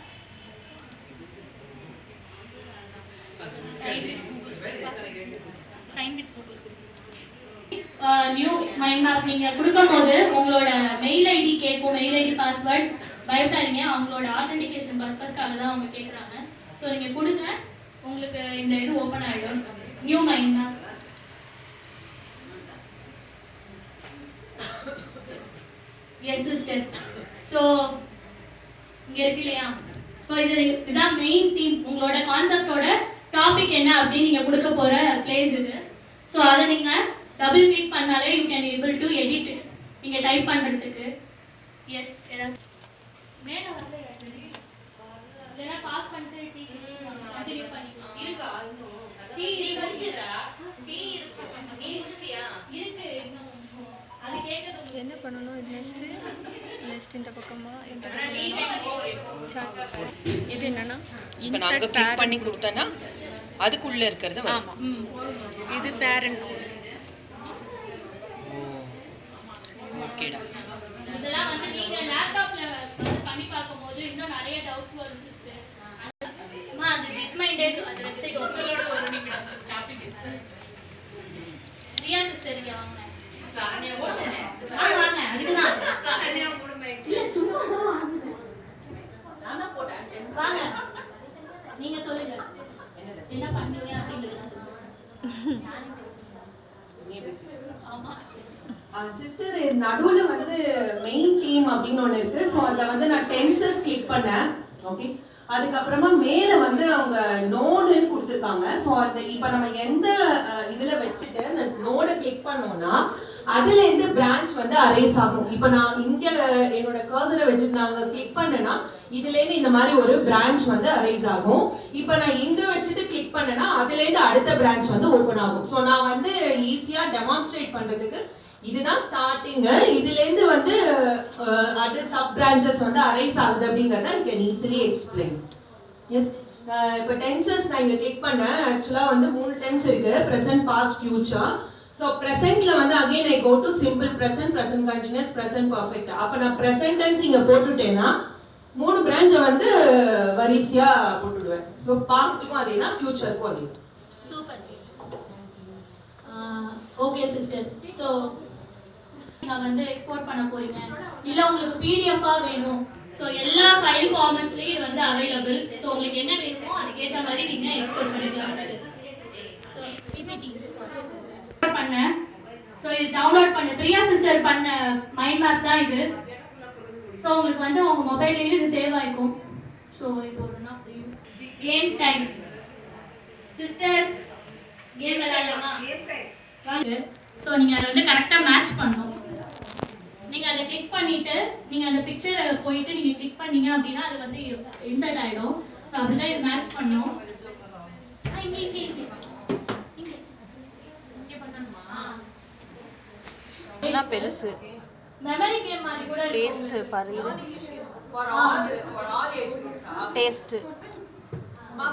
New mind map நீங்க கொடுக்கும்போது உங்களோட மெயில் ஐடி கேட்கும், மெயில் ஐடி பாஸ்வேர்ட் பயப்படாதீங்க, அவங்களோட ஆத்தென்டிகேஷன் பர்பஸ்க்காக தான் அவங்க கேட்குறாங்க. ஸோ நீங்க கொடுங்க, உங்களுக்கு இந்த இது ஓப்பன் ஆகிடும். New mind map. S sister. So இங்க இருக்கு இல்லையா? ஸோ இதுதான் மெயின் தீம். உங்களோட கான்செப்டோட டாபிக் என்ன அப்படின்னு நீங்க கொடுக்க போற பிளேஸ் இது. ஸோ அதை நீங்க டபுள் கிளிக் பண்ணாலே you can able to edit it. நீங்க டைப் பண்றதுக்கு எஸ் ஏதாவது மேல வந்து இல்லைன்னா பாஸ் பண்ணிட்டு டீ கண்டினியூ பண்ணிக்கலாம். இருக்கா டீ இருக்குடா, டீ இருக்கு, டீ குடிச்சியா? இருக்கு இன்னும். அது கேக்குது என்ன பண்ணனும்? நெக்ஸ்ட் இந்த பக்கமா இது என்னன்னா இப்போ நாங்க கிளிக் பண்ணி கொடுத்தனா அதுக்குள்ள இருக்குறது. ஆமா, இது பேரண்ட். ஓகேடா. இதெல்லாம் வந்து நீங்க லேப்டாப்ல வந்து பண்ணி பார்க்கும்போது இன்னும் நிறைய டவுட்ஸ் வரும் சிஸ்டர். அம்மா அது ஜிட் மைண்டட் அந்த வெப்சைட் உங்களோட ஒரு நிமிடம் டாபிக் பிரியா சிஸ்டர் இங்க வாங்க. சரண்யா போடுங்க. வாங்க அதுக்குதான் சரண்யா போடுங்க. இல்ல சும்மா தான் வாங்க. நான் தான் போட்டேன். வாங்க நீங்க சொல்லுங்க என்ன பண்ணுவீங்க அப்படிங்கிறது. ஆமா சிஸ்டர் நடுவுல வந்து மெயின் டீம் அப்படின்னு ஒன்று இருக்கு. ஸோ அதில் வந்து நான் டென்சஸ் கிளிக் பண்ணேன். ஓகே, அதுக்கப்புறமா மேலே வந்து அவங்க நோடுன்னு கொடுத்துருக்காங்க. ஸோ அந்த இப்போ நம்ம எந்த இதில் வச்சுட்டு அந்த நோடை கிளிக் பண்ணோம்னா அதுலேருந்து பிரான்ச் வந்து அரேஸ் ஆகும். இப்போ நான் இங்கே என்னோட கர்சரை வச்சுட்டு நாங்கள் கிளிக் பண்ணேன்னா இதுலேருந்து இந்த மாதிரி ஒரு பிரான்ச் வந்து அரேஸ் ஆகும். இப்போ நான் இங்கே வச்சுட்டு கிளிக் பண்ணேன்னா அதுலேருந்து அடுத்த பிரான்ச் வந்து ஓப்பன் ஆகும். ஸோ நான் வந்து ஈஸியாக டெமான்ஸ்ட்ரேட் பண்ணுறதுக்கு இதுதான் ஸ்டார்டிங். இதுலேருந்து வந்து அது சப் பிரான்ச்சஸ் வந்து அரைஸ் ஆகுது அப்படிங்கறத I can easily explain. Yes, இப்போ டென்சஸ் நான் இங்கே கிளிக் பண்ணேன். ஆக்சுவலாக வந்து 3 டென்ஸ் இருக்கு, ப்ரெசன்ட், பாஸ்ட், ஃபியூச்சர். ஸோ ப்ரெசென்ட்ல வந்து again I go to simple present, present continuous, present perfect. அப்போ நான் ப்ரெசென்ட் டென்ஸ் இங்கே போட்டுட்டேன்னா 3 பிரான்ச்சை வந்து வரிசையா போட்டுடுவேன். ஸோ பாஸ்ட்டுக்கும் அதே தான், ஃபியூச்சருக்கும் அதே. Super okay sister. ஸோ நீங்க வந்து எக்ஸ்போர்ட் பண்ண போறீங்க இல்ல உங்களுக்கு பிடிஎஃபா வேணும். ஸோ எல்லா ஃபைல் ஃபார்மட்ஸ்லயும் இது வந்து அவைலபிள். ஸோ உங்களுக்கு என்ன வேணுமோ அதுக்கேற்ற மாதிரி நீங்க எக்ஸ்போர்ட் பண்ணிக்கலாம் சிஸ்டர். ஸோ பிபிடி பண்ணேன். ஸோ இது டவுன்லோட் பண்ண பிரியா சிஸ்டர் பண்ண மைண்ட் மேப் தான் இது. ஸோ உங்களுக்கு வந்து உங்க மொபைல்லையும் இது சேவ் ஆகிக்கும். ஸோ இது ஒரு one of the use. Game time sisters, game விளையாடலாமா? ஸோ நீங்கள் அதை வந்து கரெக்டாக மேட்ச் பண்ணணும். நீங்கள் அதை கிளிக் பண்ணிவிட்டு நீங்கள் அந்த பிக்சரை போயிட்டு நீங்கள் கிளிக் பண்ணீங்க அப்படின்னா அது வந்து இன்சர்ட் ஆகிடும். ஸோ அப்படி தான் இது மேட்ச் பண்ணணும். இங்கே பெருசு மெமரி கேம் மாதிரி கூட டேஸ்ட் பாரு. இது For all age groups. Taste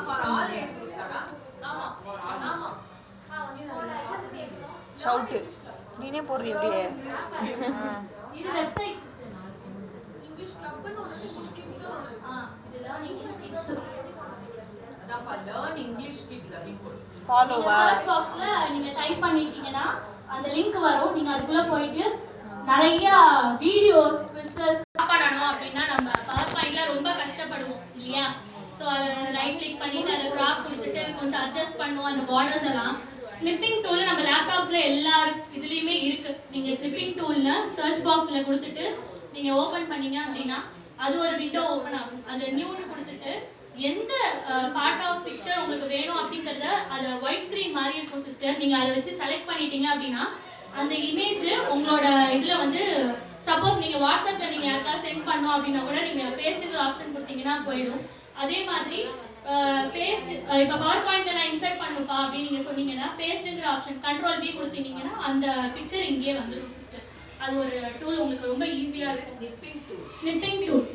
For all age groups. ஆமா. ஆமா. ஷவுட் நீனே போடுற இப்படியே. இது வெப்சைட் சிஸ்டம். இங்கிலீஷ் கிளப்னு ஒன்னு இங்கிலீஷ் கிட்ஸ் இது லேர்ன் இங்கிலீஷ் கிட்ஸ். அதான் for learn english kids அப்படி போடு. ஃபாலோவா சர்ச் பாக்ஸ்ல நீங்க டைப் பண்ணிட்டீங்கன்னா அந்த லிங்க் வரும். நீங்க அதுக்குள்ள போயிட்டு நிறைய வீடியோஸ் குவிஸஸ் பண்ணணும் அப்படின்னா நம்ம பவர் பாயிண்ட்ல ரொம்ப கஷ்டப்படுவோம் இல்லையா? ஸோ அதை ரைட் கிளிக் பண்ணிட்டு அதை கிராப் கொடுத்துட்டு கொஞ்சம் அட்ஜஸ்ட் பண்ணுவோம் அந்த பார்டர்ஸ் எல்லாம். ஸ்னிப்பிங் டூல் நம்ம லேப்டாப்ஸ்ல எல்லா இதுலயுமே இருக்கு. நீங்க ஸ்னிப்பிங் டூல்ல சர்ச் பாக்ஸ்ல கொடுத்துட்டு நீங்க ஓபன் பண்ணீங்க அப்படின்னா அது ஒரு விண்டோ ஓபன் ஆகும். அதுல நியூன்னு கொடுத்துட்டு எந்த பார்ட் ஆஃப் பிக்சர் உங்களுக்கு வேணும் அப்படிங்கறத அது ஒயிட் ஸ்கிரீன் மாதிரி இருக்கும் சிஸ்டர். நீங்க அதை வச்சு செலக்ட் பண்ணிட்டீங்க அப்படின்னா அந்த இமேஜ் உங்களோட இதுல வந்து சப்போஸ் நீங்க வாட்ஸ்அப்ல நீங்க யாருக்காவது சென்ட் பண்ணோம் அப்படின்னா கூட நீங்க பேஸ்ட்ங்கிற ஆப்ஷன் கொடுத்தீங்கன்னா போயிடும். அதே மாதிரி பேஸ்ட் இப்போ பவர் பாயிண்ட்ல நான் இன்சர்ட் பண்ணுப்பா அப்படின்னு நீங்க சொன்னீங்கன்னா பேஸ்ட்ங்கிற ஆப்ஷன் Ctrl+V கொடுத்தீங்கன்னா அந்த பிக்சர் இங்கேயே வந்துடும் சிஸ்டர். அது ஒரு டூல் உங்களுக்கு ரொம்ப ஈஸியா இருக்கும். Snipping tool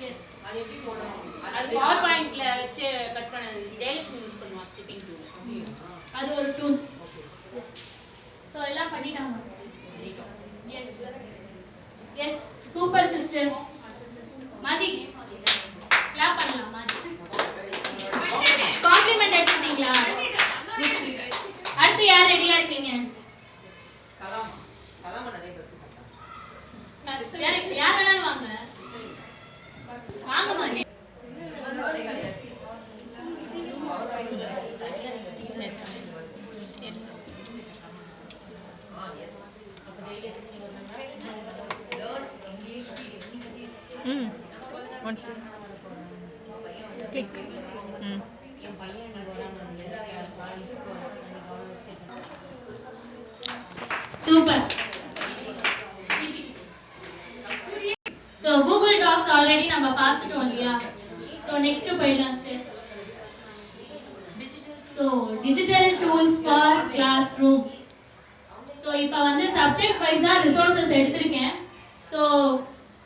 yes. அது எப்படி போடணும்? அது பவர் பாயிண்ட்ல வச்சு கட் பண்ண டெலிஷன் யூஸ் பண்ணுவோம் ஸ்னிப்பிங் டூல். அது ஒரு டூல். எஸ். சோ எல்லாம் பண்ணிட்டாங்க. Yes yes super sister. மாஜி கிளாப் பண்ணலாம். மாஜி காம்ப்ளிமெண்ட் எடுத்துட்டீங்களா? அடுத்து யார் ரெடியா இருக்கீங்க? யார் வேணாலும் வாங்க வாங்க மாஜி. once click super. So Google Docs already நம்ம பார்த்துட்டோம் இல்லையா? So next போயிடலாம் step. So digital tools for classroom. So இப்போ வந்து சப்ஜெக்ட் வைஸா ரிசோர்சஸ் எடுத்திருக்கேன். So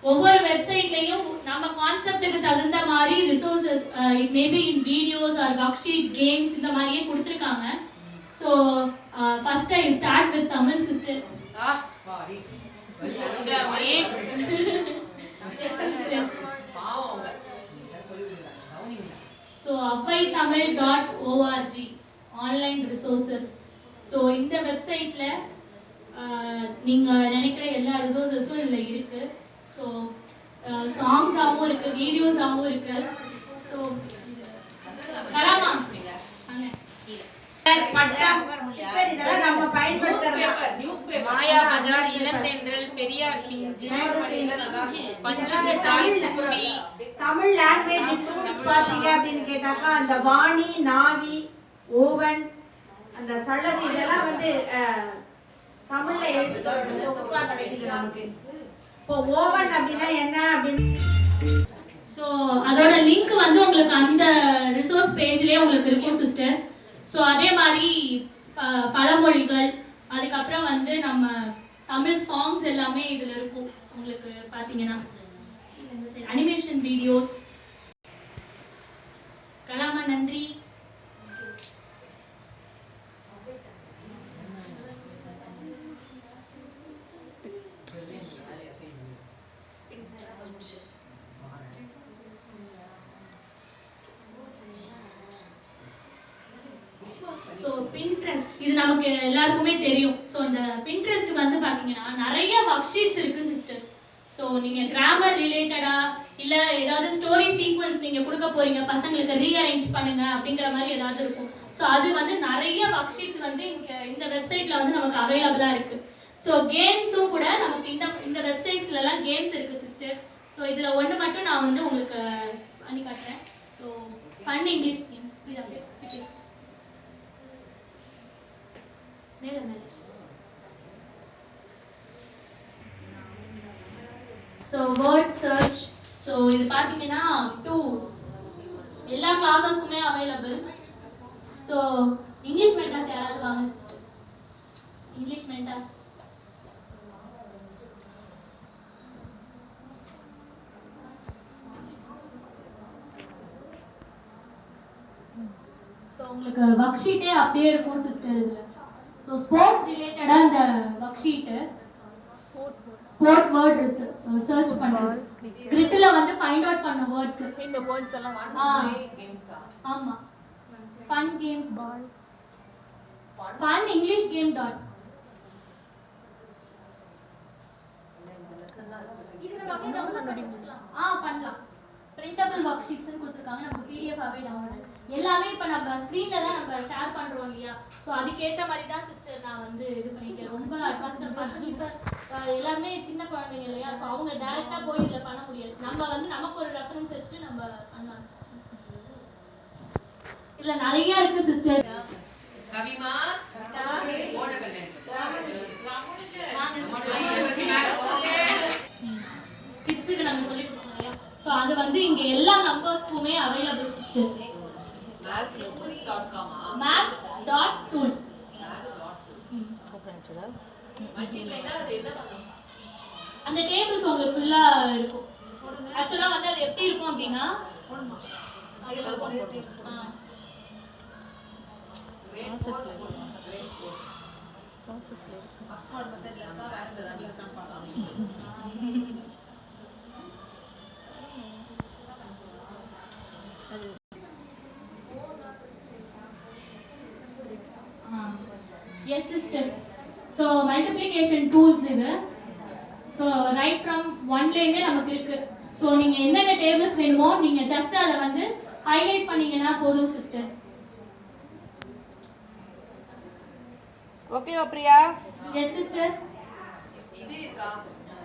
ஒவ்வொரு வெப்சைட்லயும் நம்ம கான்செப்ட்டுக்கு தகுந்த மாதிரி resources maybe in videos or worksheet games இந்த மாதிரியே கொடுத்துருக்காங்க. So first I start with Tamil sister. பாடி so avaitamil.org online resources. So இந்த வெப்சைட்டில் நீங்கள் நினைக்கிற எல்லா ரிசோர்ஸஸும் இதில் இருக்குது. ஸோ சாங்ஸாகவும் இருக்குது, வீடியோஸாகவும் இருக்குது. ஸோ கலாமா மாயா பஜார், இளந்தென்றல், பெரியார் தமிழ் லாங்குவேஜ் டூல்ஸ் பாத்தீங்க அப்படின்னு கேட்டாக்கா அந்த வாணி, நாவி, ஓவன், அந்த சலகு இதெல்லாம் வந்து தமிழ்ல எடுத்துக்கிறது உட்கா கிடைக்குது நமக்கு. இப்போ ஓவன் அப்படின்னா என்ன அப்படின்னு ஸோ அதோட லிங்க் வந்து உங்களுக்கு அந்த ரிசோர்ஸ் பேஜ்லேயே உங்களுக்கு இருக்கும் சிஸ்டர். ஸோ அதே மாதிரி பழமொழிகள், அதுக்கப்புறம் வந்து நம்ம தமிழ் சாங்ஸ் எல்லாமே இதில் இருக்கும். உங்களுக்கு பார்த்தீங்கன்னா அனிமேஷன் வீடியோஸ். கலாமா நன்றி. ஸோ பின்ட்ரெஸ்ட் இது நமக்கு எல்லாருக்குமே தெரியும். ஸோ இந்த பின்ட்ரெஸ்ட் வந்து பார்த்தீங்கன்னா நிறைய ஒர்க் ஷீட்ஸ் இருக்குது சிஸ்டர். ஸோ நீங்கள் கிராமர் ரிலேட்டடாக இல்லை ஏதாவது ஸ்டோரி சீக்வன்ஸ் நீங்கள் கொடுக்க போகிறீங்க பசங்களுக்கு, ரீஅரேஞ்ச் பண்ணுங்க அப்படிங்கிற மாதிரி ஏதாவது இருக்கும். ஸோ அது வந்து நிறைய ஒர்க் ஷீட்ஸ் வந்து இங்கே இந்த வெப்சைட்டில் வந்து நமக்கு அவைலபிளாக இருக்குது. ஸோ கேம்ஸும் கூட நமக்கு இந்த வெப்சைட்ஸ்லலாம் கேம்ஸ் இருக்குது சிஸ்டர். ஸோ இதில் ஒன்று மட்டும் நான் வந்து உங்களுக்கு பண்ணி காட்டுறேன். ஸோ ஃபன் இங்கிலீஷ் கேம்ஸ் இது அப்படியே பிக்சர்ஸ் மேலே மேலே. So word search. ஸோ இது பார்த்தீங்கன்னா எல்லா கிளாஸஸ்க்குமே அவைலபிள். ஸோ இங்கிலீஷ் மென்டாஸ் யாராவது வாங்க சிஸ்டர். இங்கிலீஷ் மென்டாஸ் ஸோ உங்களுக்கு ஒர்க் ஷீட்டே அப்படியே இருக்கும் சிஸ்டர் இதில். ஸோ ஸ்போர்ட்ஸ் ரிலேட்டடாக இந்த work sheet sport word search பண்ணுறது, கிரிட்டில் வந்து ஃபைண்ட் அவுட் பண்ண வேர்ட்ஸ். இந்த வேர்ட்ஸ் எல்லாம் ஆமாம், fun games fun English game dot. பண்ணலாம். பிரிண்டபிள் ஒர்க் ஷீட்ஸ்னு கொடுத்துருக்காங்க, நம்ம பிடிஎஃபாகவே டவுன்லோட். எல்லாமே இப்போ நம்ம ஸ்க்ரீனில் தான் நம்ம ஷேர் பண்ணுறோம் இல்லையா. ஸோ அதுக்கேற்ற மாதிரி தான் சிஸ்டர் நான் வந்து இது பண்ணியிருக்கேன். ரொம்ப அட்வான்ஸ்டாக பசங்க இப்போ எல்லாமே சின்ன குழந்தைங்க இல்லையா. ஸோ அவங்க டேரெக்டாக போய் இதில் பண்ண முடியாது. நம்ம வந்து நமக்கு ஒரு ரெஃபரன்ஸ் வச்சுட்டு நம்ம பண்ணலாம் சிஸ்டர். இதில் நிறையா இருக்குது சிஸ்டர். கவிமா கிட்ஸுக்கு நம்ம சொல்லி கொடுக்கணும் இல்லையா. ஸோ அது வந்து இங்கே எல்லா நம்பர்ஸ்க்குமே அவைலபிள் சிஸ்டர். math.tool. அந்த டேபிள்ஸ் உங்களுக்கு ஃபுல்லா இருக்கும். ஆக்சுவலா வந்து அது எப்படி இருக்கும் அப்படின்னா S sister. So multiplication tools இது. ஸோ ரைட் ஃப்ரம் ஒன்லேருந்தே நமக்கு இருக்கு. ஸோ நீங்கள் என்னென்ன டேபிள்ஸ் வேணுமோ நீங்கள் ஜஸ்ட் அதை வந்து ஹைலைட் பண்ணீங்கன்னா போதும் சிஸ்டர். ஓகேவா பிரியா? S sister. இது இருக்கா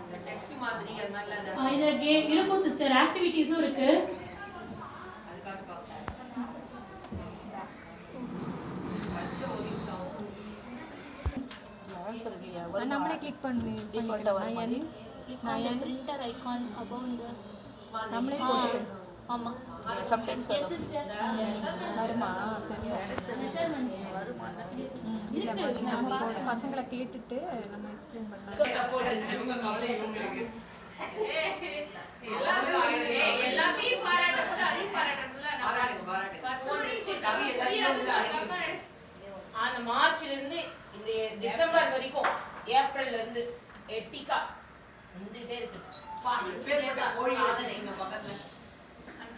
இந்த டெஸ்ட் மாதிரி அந்த மாதிரிலாம் இது இருக்கும் சிஸ்டர். ஆக்டிவிட்டீஸும் இருக்கு. அதுக்காக பாப்பேன். நம்மளே கிளிக் பண்ணி பிரிண்டர் ஐகான் above the நம்மளே ஆமா சம்டைம்ஸ் எஸ் சிஸ்டர். வருமா இருக்கு. நம்ம பசங்களை கேட்டுட்டு நம்ம எக்ஸ்பிளைன் பண்ணலாம். எல்லாமே பாராட்டணும், அதையும் பாராட்டணும்ல. அந்த மார்ச்ல இருந்து இந்த டிசம்பர் வரைக்கும், ஏப்ரல்ல இருந்து எட்டிகா 2 பேருக்கு கோழி வச்சு எங்க பக்கத்துல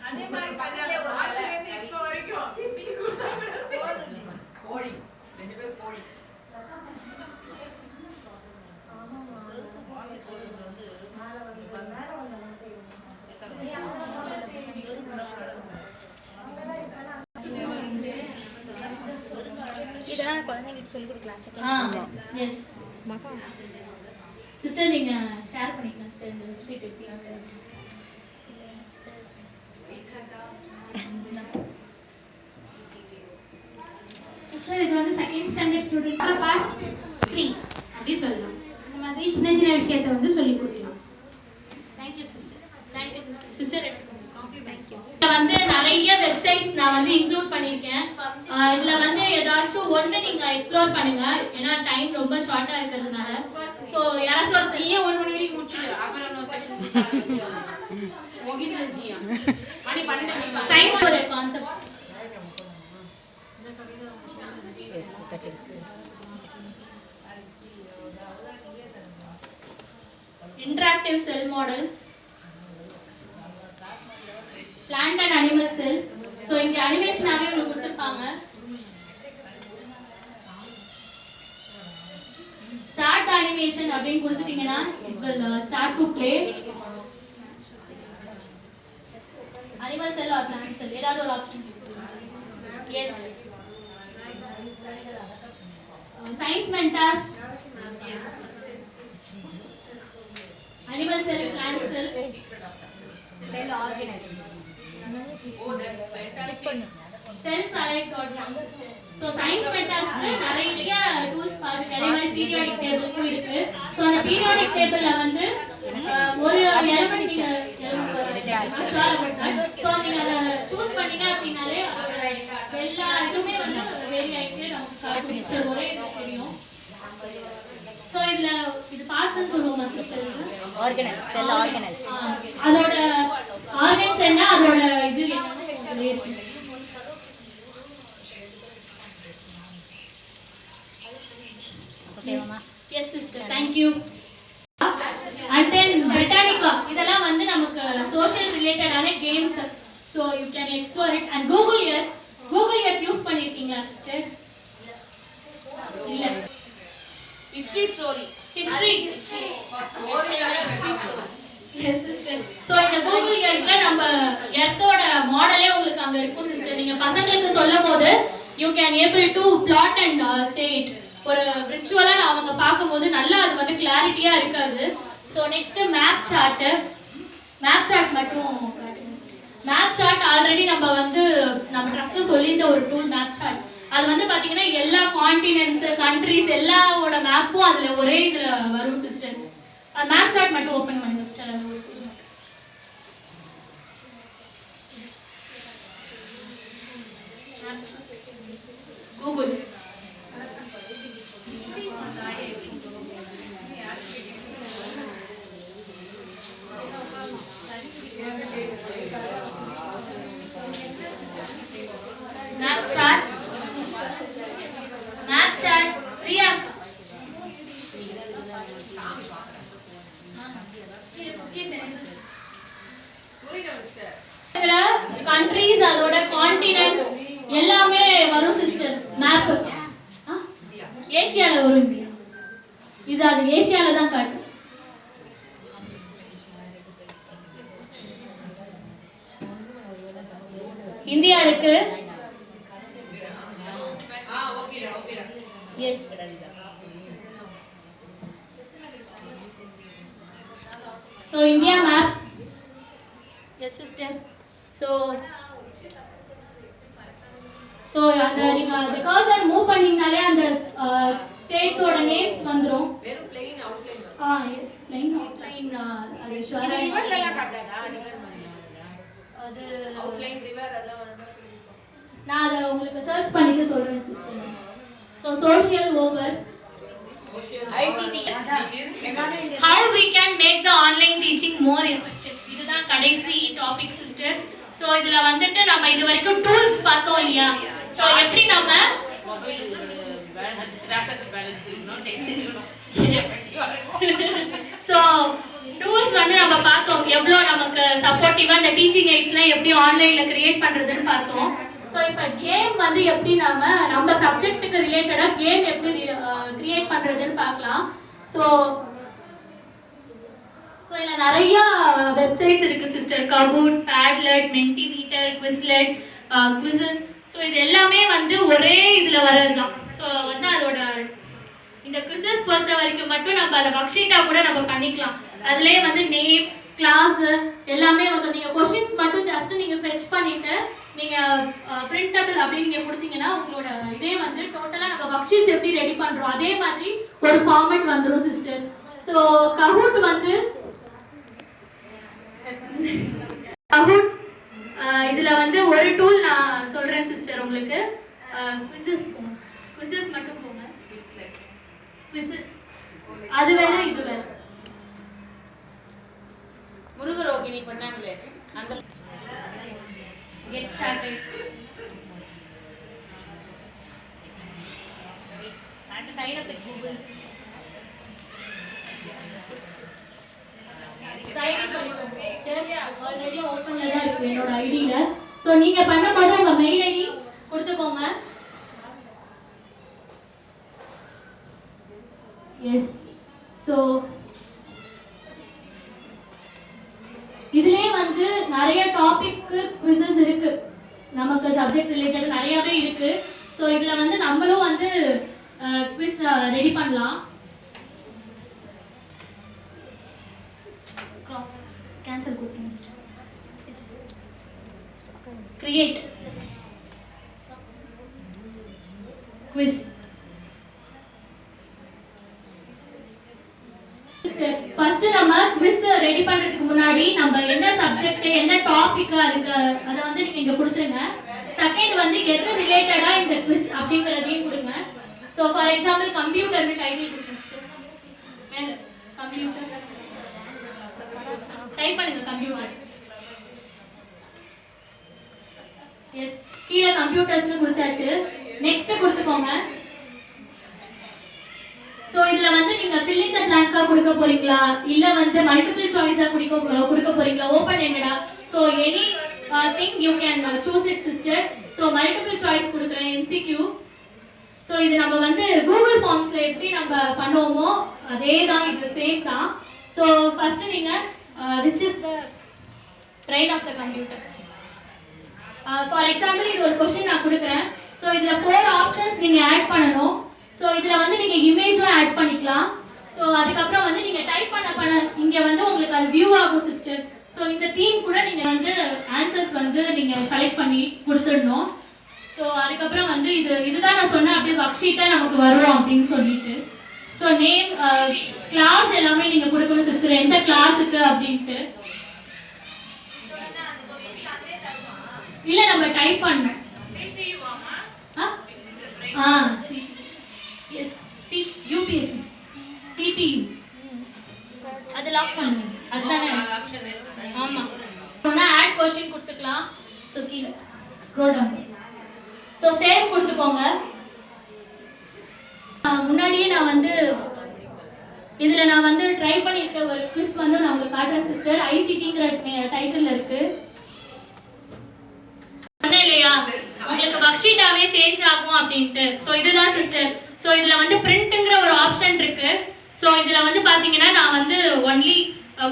அதே மாதிரி பக்கத்துல ஒரு ஆட்ல இப்ப வரைக்கும் கோழி 2 பேர் கோழி இதெல்லாம் குழந்தைங்களுக்கு சொல்லி கொடுக்கலாம். எஸ் சிஸ்டர் நீங்க ஷேர் பண்ணிக்கலாம் சிஸ்டர் இந்த வெப்சைட் எப்படி சார் இது வந்து செகண்ட் ஸ்டாண்டர்ட் ஸ்டூடெண்ட் பாஸ் 3 அப்படி சொல்லலாம். இந்த மாதிரி சின்ன சின்ன விஷயத்தை வந்து சொல்லி கொடுக்கலாம். Thank you sister. Thank you sister. Sister வந்து நிறைய வெப்சைட்ஸ் நான் வந்து இன்க்ளூட் பண்ணிருக்கேன். இதுல வந்து ஏதாச்சும் ஒண்ணு நீங்க எக்ஸ்ப்ளோர் பண்ணுங்க. ஏன்னா டைம் ரொம்ப ஷார்ட்டா இருக்கிறதுனால. சோ யாராச்சும் ஒரு நீயே 1 மணி வரைக்கும் முடிச்சிடு. அப்புறம் இன்னொரு செக்ஷன் ஸ்டார்ட் பண்ணிடுவாங்க. ஓகிதல்ஜியா. மணி 12 சயின்ஸ் ஒரு concept. Interactive cell models. Plant and animal cell. So இந்த அனிமேஷனாவே உங்களுக்கு கொடுத்திருப்பாங்க. Start the animation அப்படினு கொடுத்துட்டீங்கன்னா it will start to play. Animal cell or plant cell ஏதாவது ஒரு option. Yes. Science mentors. Yes. Animal cell, plant cell. Cell organism. Oh, that's fantastic. Cellsalike.com system. So science mentors நிறைய டூல்ஸ் பாருங்க. அதே மாதிரி பீரியாடிக் டேபிளுக்கும் இருக்கு. சோ அந்த பீரியாடிக் டேபிள்ல வந்து ஒரு எலிமெண்ட் சோ நீங்க அதை சூஸ் பண்ணீங்க அப்படினாலே எல்லா இதுமே வந்து வேரி ஆயிட்டு நமக்கு காட்டும் சிஸ்டர் ஒரே இது தெரியும். சோ இதுல இது பார்ட்ஸ்னு சொல்லுவோமா சிஸ்டர்? ஆர்கனல்ஸ், செல் ஆர்கனல்ஸ். அதோட ஆர்கன்ஸ் என்ன, அதோட இது என்ன இருக்கு. ஓகே மாமா. Yes sister, thank you. And then Britannica இதெல்லாம் வந்து நமக்கு social related ஆன games. So you can explore it. And Google Earth use பண்ணிருக்கீங்களா sister? இல்ல. History story. History. Yes sister. So இந்த Google Earthல நம்ம எர்த்தோட மாடலே உங்களுக்கு அங்க இருக்கும் sister. நீங்க பசங்களுக்கு சொல்லும்போது you can able to plot and say it. ஒரு விர்ச்சுவலா அவங்க பாக்கும்போது நல்லா அது வந்து கிளாரிட்டியா இருக்காது. சோ நெக்ஸ்ட் மேப் சார்ட் மட்டும் மேப் சார்ட் ஆல்ரெடி நம்ம ட்ரஸ்ட்ல சொல்லியிருந்த ஒரு டூல் மேப் சார்ட். அது வந்து பாத்தீங்கன்னா எல்லா கான்டினென்ட்ஸ் கண்ட்ரீஸ் எல்லாவோட மேப்பும் அதுல ஒரே இதுல வரும் சிஸ்டர். மேப் சார்ட் மட்டும் ஓபன் பண்ணுங்க sister. Google Snapchat, Priya. countries அதோட continents எல்லாமே வரும் சிஸ்டர். மேப் ஏசியால வரும். இது அது ஏசியால தான் காட்டு. இந்தியா இருக்கு. Yes. So India map. Yes sister. So அந்த நீங்க the cursor மூவ் பண்ணீங்கனாலே அந்த ஸ்டேட்ஸ் ஓட நேம்ஸ் வந்துரும். வெறும் plain outline. yes plain outline அது ஷுவரா ரிவர்ல எல்லாம் காட்டாதா? ரிவர் அது outline river அதெல்லாம் வந்து நான் அத உங்களுக்கு சர்ச் பண்ணிட்டு சொல்றேன் sister. So social over ICT how we can make the online teaching more effective. இதுதான் கடைசி டாபிக் சிஸ்டர். சோ இதுல வந்துட்டு நம்ம இது வரைக்கும் டூல்ஸ் பார்த்தோம் இல்லையா? சோ எப்படி நம்ம மொபைல் டேட்டா பேலன்ஸ் இருக்கணும், நெட் இருக்கணும். ஸோ டூல்ஸ் வந்து நம்ம பார்த்தோம் எவ்வளோ நமக்கு சப்போர்ட்டிவாக இந்த டீச்சிங் எய்ட்ஸ்லாம் எப்படி ஆன்லைனில் கிரியேட் பண்ணுறதுன்னு பார்த்தோம். ஸோ இப்போ கேம் வந்து எப்படி நம்ம சப்ஜெக்ட்டுக்கு ரிலேட்டடாக கேம் எப்படி கிரியேட் பண்ணுறதுன்னு பார்க்கலாம். ஸோ இதில் நிறைய வெப்சைட்ஸ் இருக்குது sister. Kahoot, Padlet, Mentimeter, Quizlet, quizzes. So இது எல்லாமே வந்து ஒரே இதில் வர்றது தான். ஸோ வந்து அதோட இந்த குவிசஸ் பொறுத்த வரைக்கும் மட்டும் நம்ம அதை ஒர்க் ஷீட்டாக கூட நம்ம பண்ணிக்கலாம். அதுலேயே வந்து நேம், கிளாஸு எல்லாமே வந்து நீங்கள் கொஷின்ஸ் மட்டும் ஜஸ்ட் நீங்கள் ஃபெச் பண்ணிவிட்டு நீங்கள் பிரிண்டபிள் அப்படின்னு நீங்கள் கொடுத்தீங்கன்னா உங்களோட இதே வந்து டோட்டலாக நம்ம ஒர்க் ஷீட்ஸ் எப்படி ரெடி பண்ணுறோம் அதே மாதிரி ஒரு ஃபார்மேட் வந்துடும் சிஸ்டர். ஸோ கஹூட் வந்து இதில் வந்து ஒரு டூல் நான் சொல்கிறேன் சிஸ்டர் உங்களுக்கு. குவிசஸ் போங்க, குவிசஸ் மட்டும் போங்க. குவிசஸ் அது வேற இது வேற. முருகரோகிணி பண்ணாங்களே அந்த get started. And sign up with Google. Sign up பண்ணிக்கோங்க சிஸ்டர். ஆல்ரெடி ஓபன்ல தான் இருக்கு என்னோட ஐடில. சோ நீங்க பண்ணும்போது உங்க மெயில் ஐடி கொடுத்துக்கோங்க. எஸ். சோ இதுலயே வந்து நிறைய டாபிக் குவிசஸ் இருக்கு, நமக்கு சப்ஜெக்ட் ரிலேட்டட் நிறையவே இருக்கு. ஸோ இதுல வந்து நம்மளும் வந்து குவிஸ் ரெடி பண்ணலாம். கேன்சல் கொடுங்க. Create quiz. ஃபர்ஸ்ட் நம்ம குவிஸ் ரெடி பண்றதுக்கு முன்னாடி நம்ம என்ன சப்ஜெக்ட் என்ன டாபிக் அதுக்கு அதை வந்து நீங்க இங்க கொடுத்துருங்க. செகண்ட் வந்து எது ரிலேட்டடா இந்த குவிஸ் அப்படிங்கறதையும் கொடுங்க. ஸோ ஃபார் எக்ஸாம்பிள் கம்ப்யூட்டர்னு டைட்டில் கொடுங்க சிஸ்டர். மேல கம்ப்யூட்டர் டைப் பண்ணுங்க. கம்ப்யூட்டர். எஸ். கீழே கம்ப்யூட்டர்ஸ்னு கொடுத்தாச்சு. நெக்ஸ்ட் கொடுத்துக்கோங்க. ஸோ இதில் வந்து நீங்கள் ஃபில் இன் த பிளாங்காக கொடுக்க போறீங்களா இல்லை வந்து மல்டிபிள் சாய்ஸாக கொடுக்க போறீங்களா, ஓப்பன் எண்டடா. So anything you can choose it sister. So multiple choice கொடுக்குறேன், MCQ. ஸோ இது நம்ம வந்து கூகுள் ஃபார்ம்ஸில் எப்படி நம்ம பண்ணுவோமோ அதே தான், இது சேம் தான். ஸோ ஃபர்ஸ்ட் நீங்கள் which is the brain of the computer. For example இது ஒரு கொஸ்டின் நான் கொடுக்குறேன். ஸோ இதில் 4 ஆப்ஷன்ஸ் நீங்கள் ஆட் பண்ணணும். ஸோ இதில் வந்து நீங்கள் இமேஜும் ஆட் பண்ணிக்கலாம். ஸோ அதுக்கப்புறம் வந்து நீங்கள் டைப் பண்ண இங்கே வந்து உங்களுக்கு அது வியூ ஆகும் சிஸ்டர். ஸோ இந்த தீம் கூட நீங்கள் வந்து ஆன்சர்ஸ் வந்து நீங்கள் செலக்ட் பண்ணி கொடுத்துடணும். ஸோ அதுக்கப்புறம் வந்து இதுதான் நான் சொன்னேன் அப்படியே ஒர்க் ஷீட்டாக நமக்கு வரும் அப்படின்னு சொல்லிட்டு. ஸோ நேம், கிளாஸ் எல்லாமே நீங்கள் கொடுக்கணும் சிஸ்டர், எந்த கிளாஸுக்கு அப்படின்ட்டு. இல்லை நம்ம டைப் பண்ணணும். எஸ். UPSC CPU அது லாக் பண்ணுங்க. அதுதானே ஆமாம். ஒன்றா ஆட் கொஸ்டின் கொடுத்துக்கலாம். ஸோ கீழே ஸ்க்ரோல் டவுன். ஸோ சேவ் கொடுத்துக்கோங்க. முன்னாடியே நான் வந்து இதில் நான் வந்து ட்ரை பண்ணியிருக்க ஒரு குவிஸ் வந்து நான் உங்களுக்கு காட்டுறேன் சிஸ்டர். ICTங்கிற டைட்டில் இருக்கு இல்லையா, உங்களுக்கு ஒர்க் ஷீட்டாவே சேஞ்ச் ஆகும் அப்படின்ட்டு. ஸோ இதுதான் சிஸ்டர். ஸோ இதில் வந்து பிரிண்ட்டுங்கிற ஒரு ஆப்ஷன் இருக்கு. ஸோ இதில் வந்து பார்த்தீங்கன்னா நான் வந்து ஒன்லி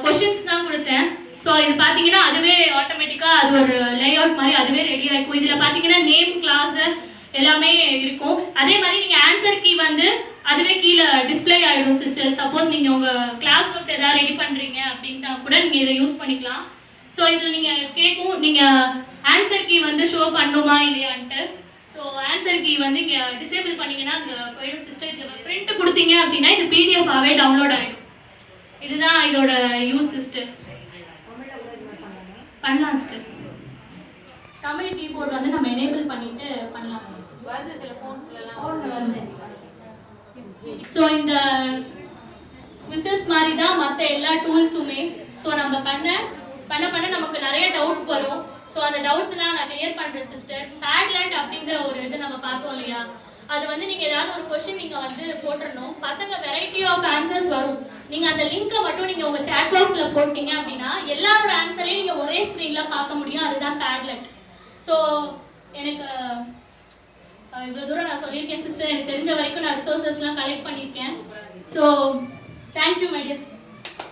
கொஷின்ஸ் தான் கொடுத்தேன். ஸோ இது பார்த்தீங்கன்னா அதுவே ஆட்டோமேட்டிக்காக அது ஒரு லேஅவுட் மாதிரி அதுவே ரெடி ஆகிக்கும். இதில் பார்த்தீங்கன்னா நேம், கிளாஸு எல்லாமே இருக்கும். அதே மாதிரி நீங்கள் ஆன்சர் கீ வந்து அதுவே கீழே டிஸ்பிளே ஆகிடும் சிஸ்டர். சப்போஸ் நீங்கள் உங்கள் கிளாஸ் ஒர்க்ஸ் எதாவது ரெடி பண்ணுறீங்க அப்படின்ட்டா கூட நீங்கள் இதை யூஸ் பண்ணிக்கலாம். ஸோ இதில் நீங்கள் கேட்கும் நீங்கள் ஆன்சர் கீ வந்து ஷோ பண்ணுமா இல்லையான்ட்டு. ஸோ ஆன்சர் கீ வந்து இங்கே டிசேபிள் பண்ணிங்கன்னா அங்கே போயிடும் சிஸ்டர். இதில் பிரிண்ட் கொடுத்தீங்க அப்படின்னா இது PDF-ஆகவே டவுன்லோட் ஆகிடும். இதுதான் இதோட யூஸ் சிஸ்டர். பண்ணலாம் சிஸ்டர். தமிழ் கீபோர்டு வந்து நம்ம எனேபிள் பண்ணிட்டு பண்ணலாம் சிஸ்டர். ஸோ இந்த குவிசஸ் மாதிரி தான் மற்ற எல்லா டூல்ஸுமே. ஸோ நம்ம பண்ண நமக்கு நிறைய டவுட்ஸ் வரும். ஸோ அந்த டவுட்ஸ்லாம் நான் கிளியர் பண்ணுறேன் சிஸ்டர். பேட்லெட் அப்படிங்கிற ஒரு இது நம்ம பார்த்தோம் இல்லையா, அது வந்து நீங்கள் ஏதாவது ஒரு கொஷின் நீங்கள் வந்து போட்டுடணும். பசங்க வெரைட்டி ஆஃப் ஆன்சர்ஸ் வரும். நீங்கள் அந்த லிங்கை மட்டும் நீங்கள் உங்கள் சேட் பாக்ஸில் போட்டிங்க அப்படின்னா எல்லாரோட ஆன்சரையும் நீங்கள் ஒரே ஸ்க்ரீனில் பார்க்க முடியும். அதுதான் பேட்லெட். ஸோ எனக்கு இவ்வளோ தூரம் நான் சொல்லியிருக்கேன் சிஸ்டர். எனக்கு தெரிஞ்ச வரைக்கும் நான் ரிசோர்ஸஸ்லாம் கலெக்ட் பண்ணியிருக்கேன். So thank you my dear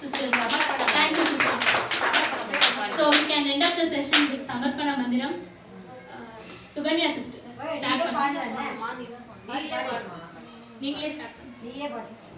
sisters. Thank you sister. So we can end up the session with Samarpana Mandiram. Suganya sister start பண்ணுங்க. நீங்களே ஸ்டார்ட் பண்ணுங்க.